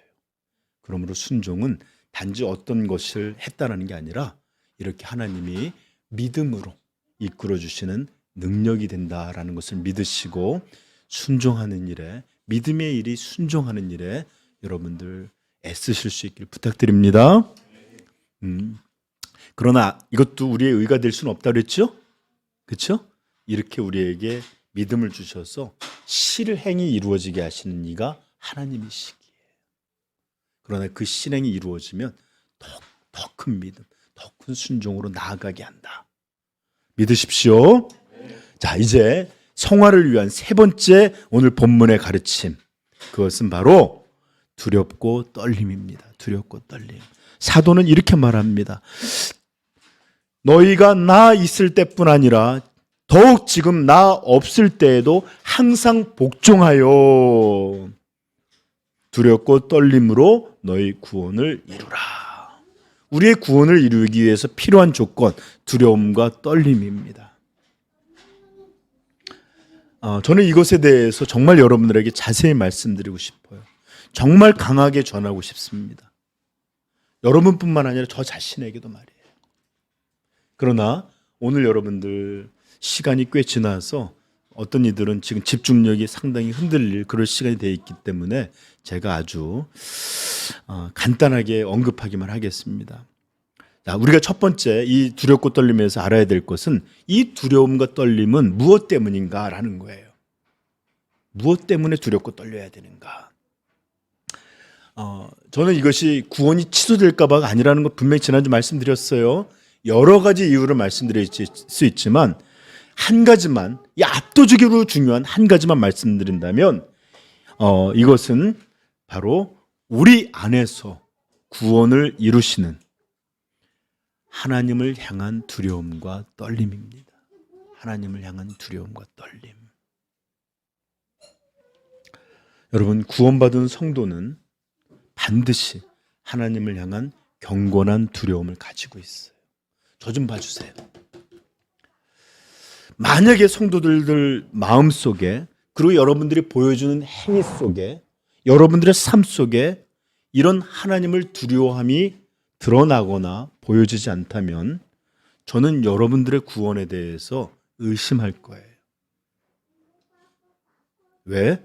그러므로 순종은 단지 어떤 것을 했다라는 게 아니라 이렇게 하나님이 믿음으로 이끌어 주시는 능력이 된다라는 것을 믿으시고 순종하는 일에, 믿음의 일이 순종하는 일에 여러분들 애쓰실 수 있길 부탁드립니다. 그러나 이것도 우리의 의가 될 수는 없다고 그랬죠? 그렇죠? 이렇게 우리에게 믿음을 주셔서 실행이 이루어지게 하시는 이가 하나님이시기에. 그러나 그 실행이 이루어지면 더 큰 믿음, 더 큰 순종으로 나아가게 한다. 믿으십시오. 자, 이제 성화를 위한 세 번째 오늘 본문의 가르침, 그것은 바로 두렵고 떨림입니다. 두렵고 떨림. 사도는 이렇게 말합니다. 너희가 나 있을 때뿐 아니라 더욱 지금 나 없을 때에도 항상 복종하여 두렵고 떨림으로 너희 구원을 이루라. 우리의 구원을 이루기 위해서 필요한 조건, 두려움과 떨림입니다. 저는 이것에 대해서 정말 여러분들에게 자세히 말씀드리고 싶어요. 정말 강하게 전하고 싶습니다. 여러분뿐만 아니라 저 자신에게도 말이에요. 그러나 오늘 여러분들 시간이 꽤 지나서 어떤 이들은 지금 집중력이 상당히 흔들릴 그럴 시간이 되어 있기 때문에 제가 아주 간단하게 언급하기만 하겠습니다. 자, 우리가 첫 번째 이 두렵고 떨림에서 알아야 될 것은 이 두려움과 떨림은 무엇 때문인가라는 거예요. 무엇 때문에 두렵고 떨려야 되는가? 저는 이것이 구원이 취소될까 봐가 아니라는 거 분명히 지난주 말씀드렸어요. 여러 가지 이유를 말씀드릴 수 있지만 한 가지만, 이 압도적으로 중요한 한 가지만 말씀드린다면 이것은 바로 우리 안에서 구원을 이루시는 하나님을 향한 두려움과 떨림입니다. 하나님을 향한 두려움과 떨림. 여러분, 구원받은 성도는 반드시 하나님을 향한 경건한 두려움을 가지고 있어요. 저 좀 봐주세요. 만약에 성도들 마음속에, 그리고 여러분들이 보여주는 행위 속에, 여러분들의 삶 속에 이런 하나님을 두려워함이 드러나거나 보여지지 않다면 저는 여러분들의 구원에 대해서 의심할 거예요. 왜?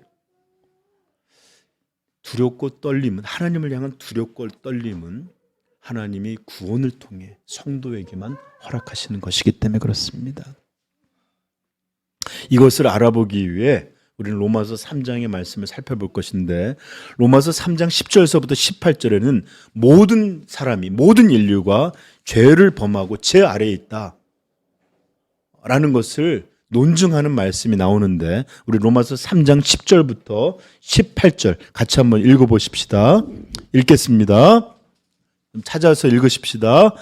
두렵고 떨림은, 하나님을 향한 두렵고 떨림은 하나님이 구원을 통해 성도에게만 허락하시는 것이기 때문에 그렇습니다. 이것을 알아보기 위해 우리는 로마서 3장의 말씀을 살펴볼 것인데, 로마서 3장 10절서부터 18절에는 모든 사람이, 모든 인류가 죄를 범하고 죄 아래에 있다 라는 것을 논증하는 말씀이 나오는데, 우리 로마서 3장 10절부터 18절 같이 한번 읽어보십시다. 읽겠습니다. 찾아서 읽으십시다.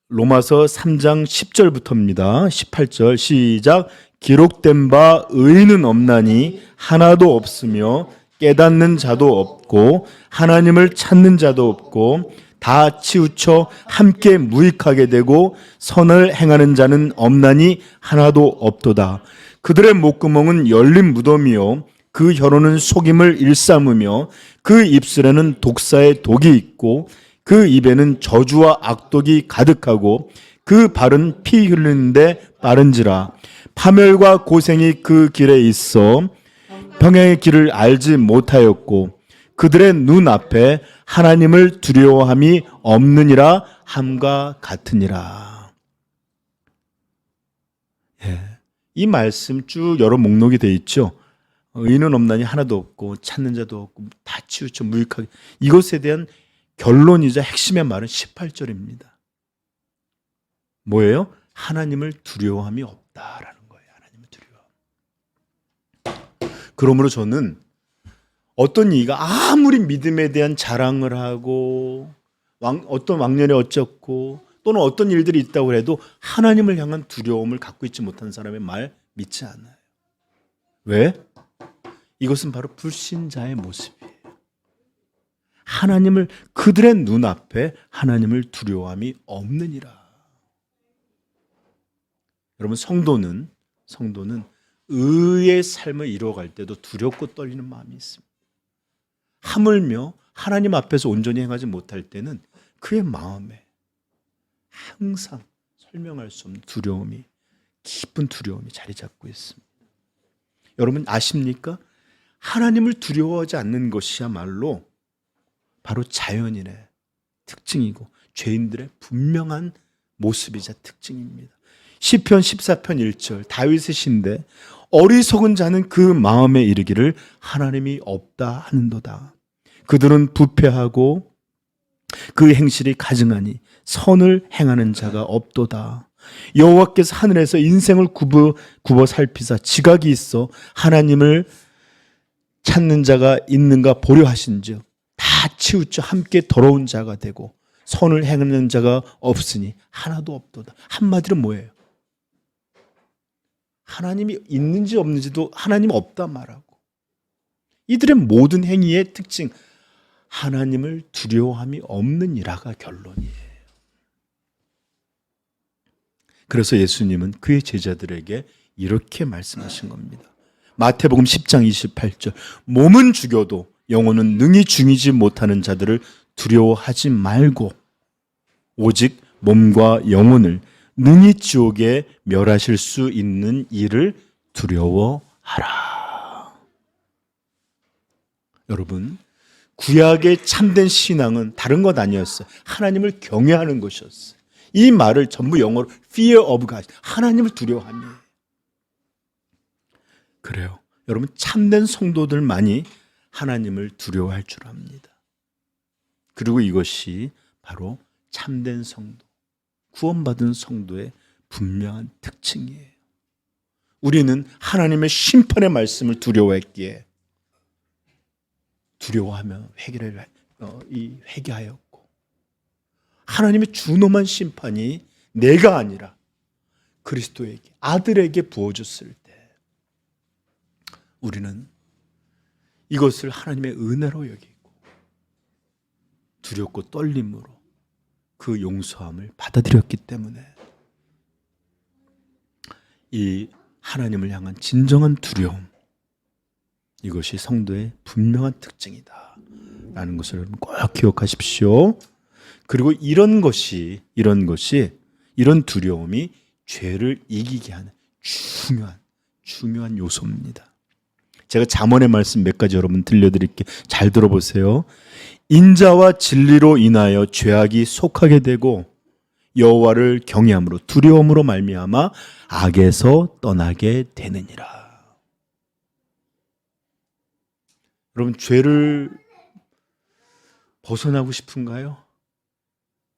로마서 3장 10절부터입니다. 18절 시작. 기록된 바 의인은 없나니 하나도 없으며 깨닫는 자도 없고 하나님을 찾는 자도 없고 다 치우쳐 함께 무익하게 되고 선을 행하는 자는 없나니 하나도 없도다. 그들의 목구멍은 열린 무덤이요 그 혀로는 속임을 일삼으며 그 입술에는 독사의 독이 있고 그 입에는 저주와 악독이 가득하고 그 발은 피 흘리는데 빠른지라. 파멸과 고생이 그 길에 있어 평양의 길을 알지 못하였고 그들의 눈앞에 하나님을 두려워함이 없느니라 함과 같으니라. 이 말씀 쭉 여러 목록이 되어 있죠. 의인은 없나니 하나도 없고 찾는 자도 없고 다 치우쳐 무익하게. 이것에 대한 결론이자 핵심의 말은 18절입니다. 뭐예요? 하나님을 두려워함이 없다라는 거예요. 하나님을 두려워. 그러므로 저는 어떤 이가 아무리 믿음에 대한 자랑을 하고 어떤 왕년에 어쩌고 또는 어떤 일들이 있다고 해도 하나님을 향한 두려움을 갖고 있지 못한 사람의 말 믿지 않아요. 왜? 이것은 바로 불신자의 모습이에요. 하나님을, 그들의 눈앞에 하나님을 두려워함이 없느니라. 여러분, 성도는 의의 삶을 이루어갈 때도 두렵고 떨리는 마음이 있습니다. 하물며 하나님 앞에서 온전히 행하지 못할 때는 그의 마음에 항상 설명할 수 없는 두려움이, 깊은 두려움이 자리 잡고 있습니다. 여러분 아십니까? 하나님을 두려워하지 않는 것이야말로 바로 자연인의 특징이고 죄인들의 분명한 모습이자 특징입니다. 시편 14편 1절 다윗의 시인데 어리석은 자는 그 마음에 이르기를 하나님이 없다 하는도다. 그들은 부패하고 그 행실이 가증하니 선을 행하는 자가 없도다. 여호와께서 하늘에서 인생을 굽어 살피사 지각이 있어 하나님을 찾는 자가 있는가 보려 하신즉 다 치우쳐 함께 더러운 자가 되고 선을 행하는 자가 없으니 하나도 없도다. 한마디로 뭐예요? 하나님이 있는지 없는지도 하나님 없다 말하고, 이들의 모든 행위의 특징, 하나님을 두려워함이 없느니라가 결론이에요. 그래서 예수님은 그의 제자들에게 이렇게 말씀하신 겁니다. 마태복음 10장 28절 몸은 죽여도 영혼은 능히 죽이지 못하는 자들을 두려워하지 말고 오직 몸과 영혼을 능히 지옥에 멸하실 수 있는 일을 두려워하라. 여러분, 구약의 참된 신앙은 다른 것 아니었어요. 하나님을 경외하는 것이었어요. 이 말을 전부 영어로 fear of God, 하나님을 두려워함이에요. 그래요. 여러분, 참된 성도들만이 하나님을 두려워할 줄 압니다. 그리고 이것이 바로 참된 성도, 구원받은 성도의 분명한 특징이에요. 우리는 하나님의 심판의 말씀을 두려워했기에 두려워하며 회개하였고, 하나님의 준엄한 심판이 내가 아니라 그리스도에게, 아들에게 부어졌을 때 우리는 이것을 하나님의 은혜로 여기고 두렵고 떨림으로 그 용서함을 받아들였기 때문에 이 하나님을 향한 진정한 두려움, 이것이 성도의 분명한 특징이다 라는 것을 여러분 꼭 기억하십시오. 그리고 이런 두려움이 죄를 이기게 하는 중요한 요소입니다. 제가 잠언의 말씀 몇 가지 여러분 들려드릴게요. 잘 들어보세요. 인자와 진리로 인하여 죄악이 속하게 되고 여호와를 경외함으로 두려움으로 말미암아 악에서 떠나게 되느니라. 여러분, 죄를 벗어나고 싶은가요?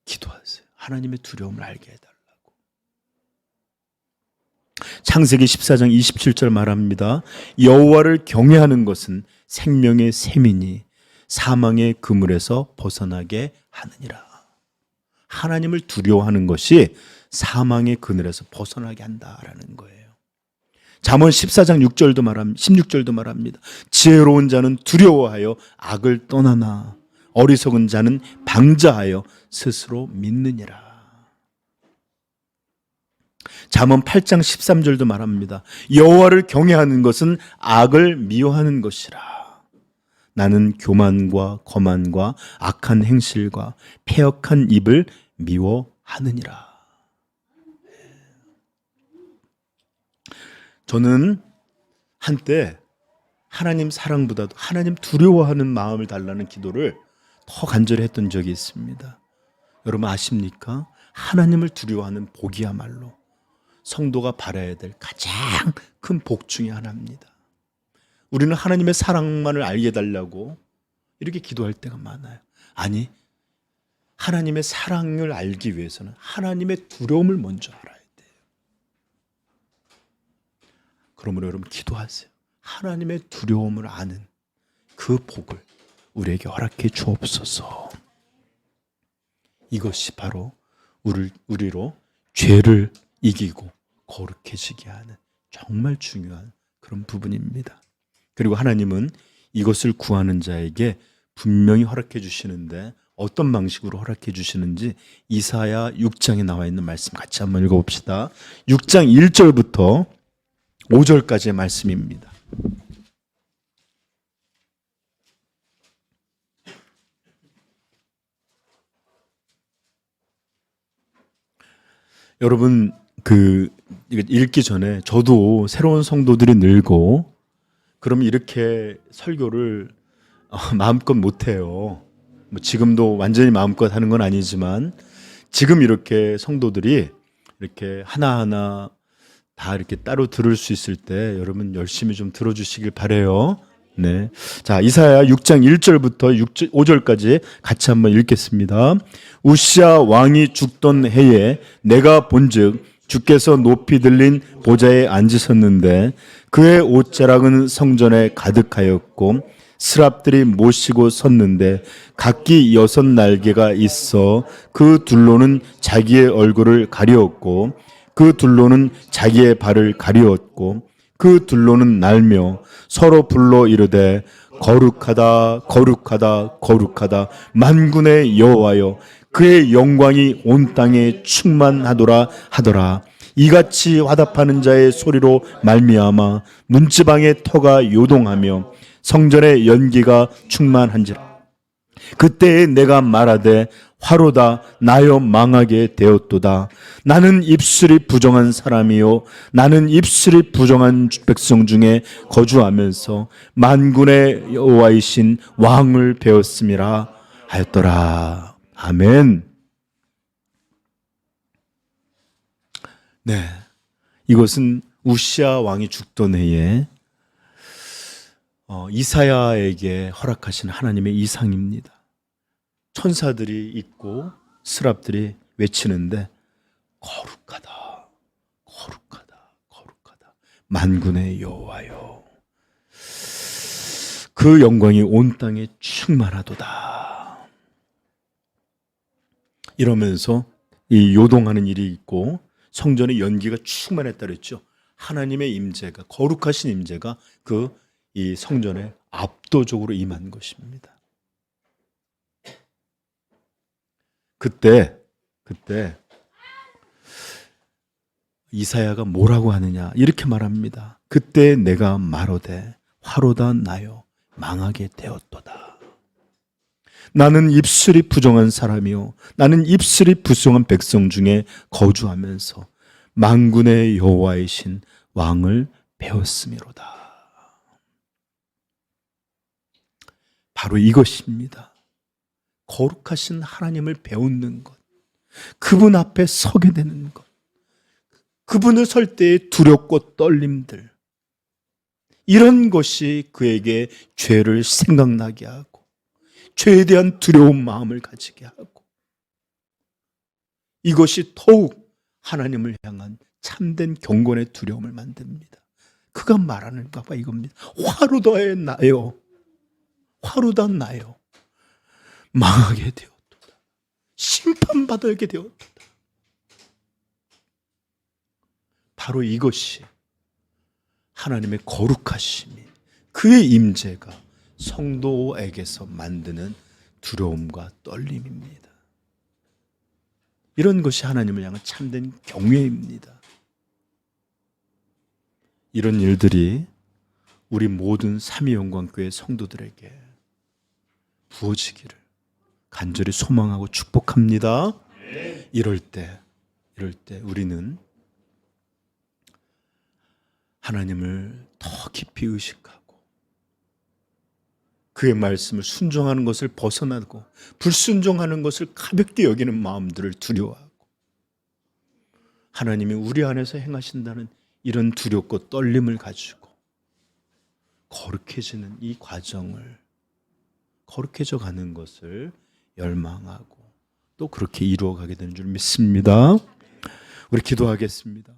기도하세요. 하나님의 두려움을 알게 해달라고. 창세기 14장 27절 말합니다. 여호와를 경외하는 것은 생명의 샘이니 사망의 그물에서 벗어나게 하느니라. 하나님을 두려워하는 것이 사망의 그늘에서 벗어나게 한다라는 거예요. 잠언 14장 16절도 말합니다. 지혜로운 자는 두려워하여 악을 떠나나 어리석은 자는 방자하여 스스로 믿느니라. 잠언 8장 13절도 말합니다. 여호와를 경외하는 것은 악을 미워하는 것이라. 나는 교만과 거만과 악한 행실과 패역한 입을 미워하느니라. 저는 한때 하나님 사랑보다도 하나님 두려워하는 마음을 달라는 기도를 더 간절히 했던 적이 있습니다. 여러분 아십니까? 하나님을 두려워하는 복이야말로 성도가 바라야 될 가장 큰 복 중에 하나입니다. 우리는 하나님의 사랑만을 알게 해달라고 이렇게 기도할 때가 많아요. 아니, 하나님의 사랑을 알기 위해서는 하나님의 두려움을 먼저 알아야 돼요. 그러므로 여러분 기도하세요. 하나님의 두려움을 아는 그 복을 우리에게 허락해 주옵소서. 이것이 바로 우리로 죄를 이기고 거룩해지게 하는 정말 중요한 그런 부분입니다. 그리고 하나님은 이것을 구하는 자에게 분명히 허락해 주시는데 어떤 방식으로 허락해 주시는지 이사야 6장에 나와 있는 말씀 같이 한번 읽어봅시다. 6장 1절부터 5절까지의 말씀입니다. 여러분 읽기 전에 저도 새로운 성도들이 늘고 그럼 이렇게 설교를 마음껏 못해요. 뭐 지금도 완전히 마음껏 하는 건 아니지만 지금 이렇게 성도들이 이렇게 하나하나 다 이렇게 따로 들을 수 있을 때 여러분 열심히 좀 들어주시길 바라요. 네. 자, 이사야 6장 1절부터 5절까지 같이 한번 읽겠습니다. 우시야 왕이 죽던 해에 내가 본즉 주께서 높이 들린 보좌에 앉으셨는데 그의 옷자락은 성전에 가득하였고 스랍들이 모시고 섰는데 각기 6 날개가 있어 그 둘로는 자기의 얼굴을 가리었고 그 둘로는 자기의 발을 가리었고 그 둘로는 날며 서로 불러 이르되 거룩하다 거룩하다 거룩하다 만군의 여호와여 그의 영광이 온 땅에 충만하더라 하더라. 이같이 화답하는 자의 소리로 말미암아 문지방의 터가 요동하며 성전의 연기가 충만한지라. 그때에 내가 말하되 화로다 나여 망하게 되었도다. 나는 입술이 부정한 사람이요 나는 입술이 부정한 백성 중에 거주하면서 만군의 여호와이신 왕을 배웠음이라 하였더라. 아멘. 네, 이것은 우시아 왕이 죽던 해에 이사야에게 허락하신 하나님의 이상입니다. 천사들이 있고 스랍들이 외치는데 거룩하다, 거룩하다, 거룩하다. 만군의 여호와여, 그 영광이 온 땅에 충만하도다. 이러면서 이 요동하는 일이 있고 성전의 연기가 충만했다 그랬죠. 하나님의 임재가, 거룩하신 임재가 이 성전에 압도적으로 임한 것입니다. 그때 이사야가 뭐라고 하느냐 이렇게 말합니다. 그때 내가 말하되 화로다 나여 망하게 되었도다. 나는 입술이 부정한 사람이요 나는 입술이 불성한 백성 중에 거주하면서 만군의 여호와이신 왕을 배웠음이로다. 바로 이것입니다. 거룩하신 하나님을 배우는 것, 그분 앞에 서게 되는 것, 그분을 설 때의 두렵고 떨림들, 이런 것이 그에게 죄를 생각나게 하고 죄에 대한 두려운 마음을 가지게 하고, 이것이 더욱 하나님을 향한 참된 경건의 두려움을 만듭니다. 그가 말하는 바가 이겁니다. 화로다에 나요, 화로다 나요 망하게 되었도다. 심판받게 되었도다. 바로 이것이 하나님의 거룩하심이, 그의 임재가 성도에게서 만드는 두려움과 떨림입니다. 이런 것이 하나님을 향한 참된 경외입니다. 이런 일들이 우리 모든 삼위영광교회 성도들에게 부어지기를 간절히 소망하고 축복합니다. 이럴 때 우리는 하나님을 더 깊이 의식하고 그의 말씀을 순종하는 것을 벗어나고 불순종하는 것을 가볍게 여기는 마음들을 두려워하고, 하나님이 우리 안에서 행하신다는 이런 두렵고 떨림을 가지고 거룩해지는 이 과정을, 거룩해져 가는 것을 열망하고 또 그렇게 이루어가게 되는 줄 믿습니다. 우리 기도하겠습니다.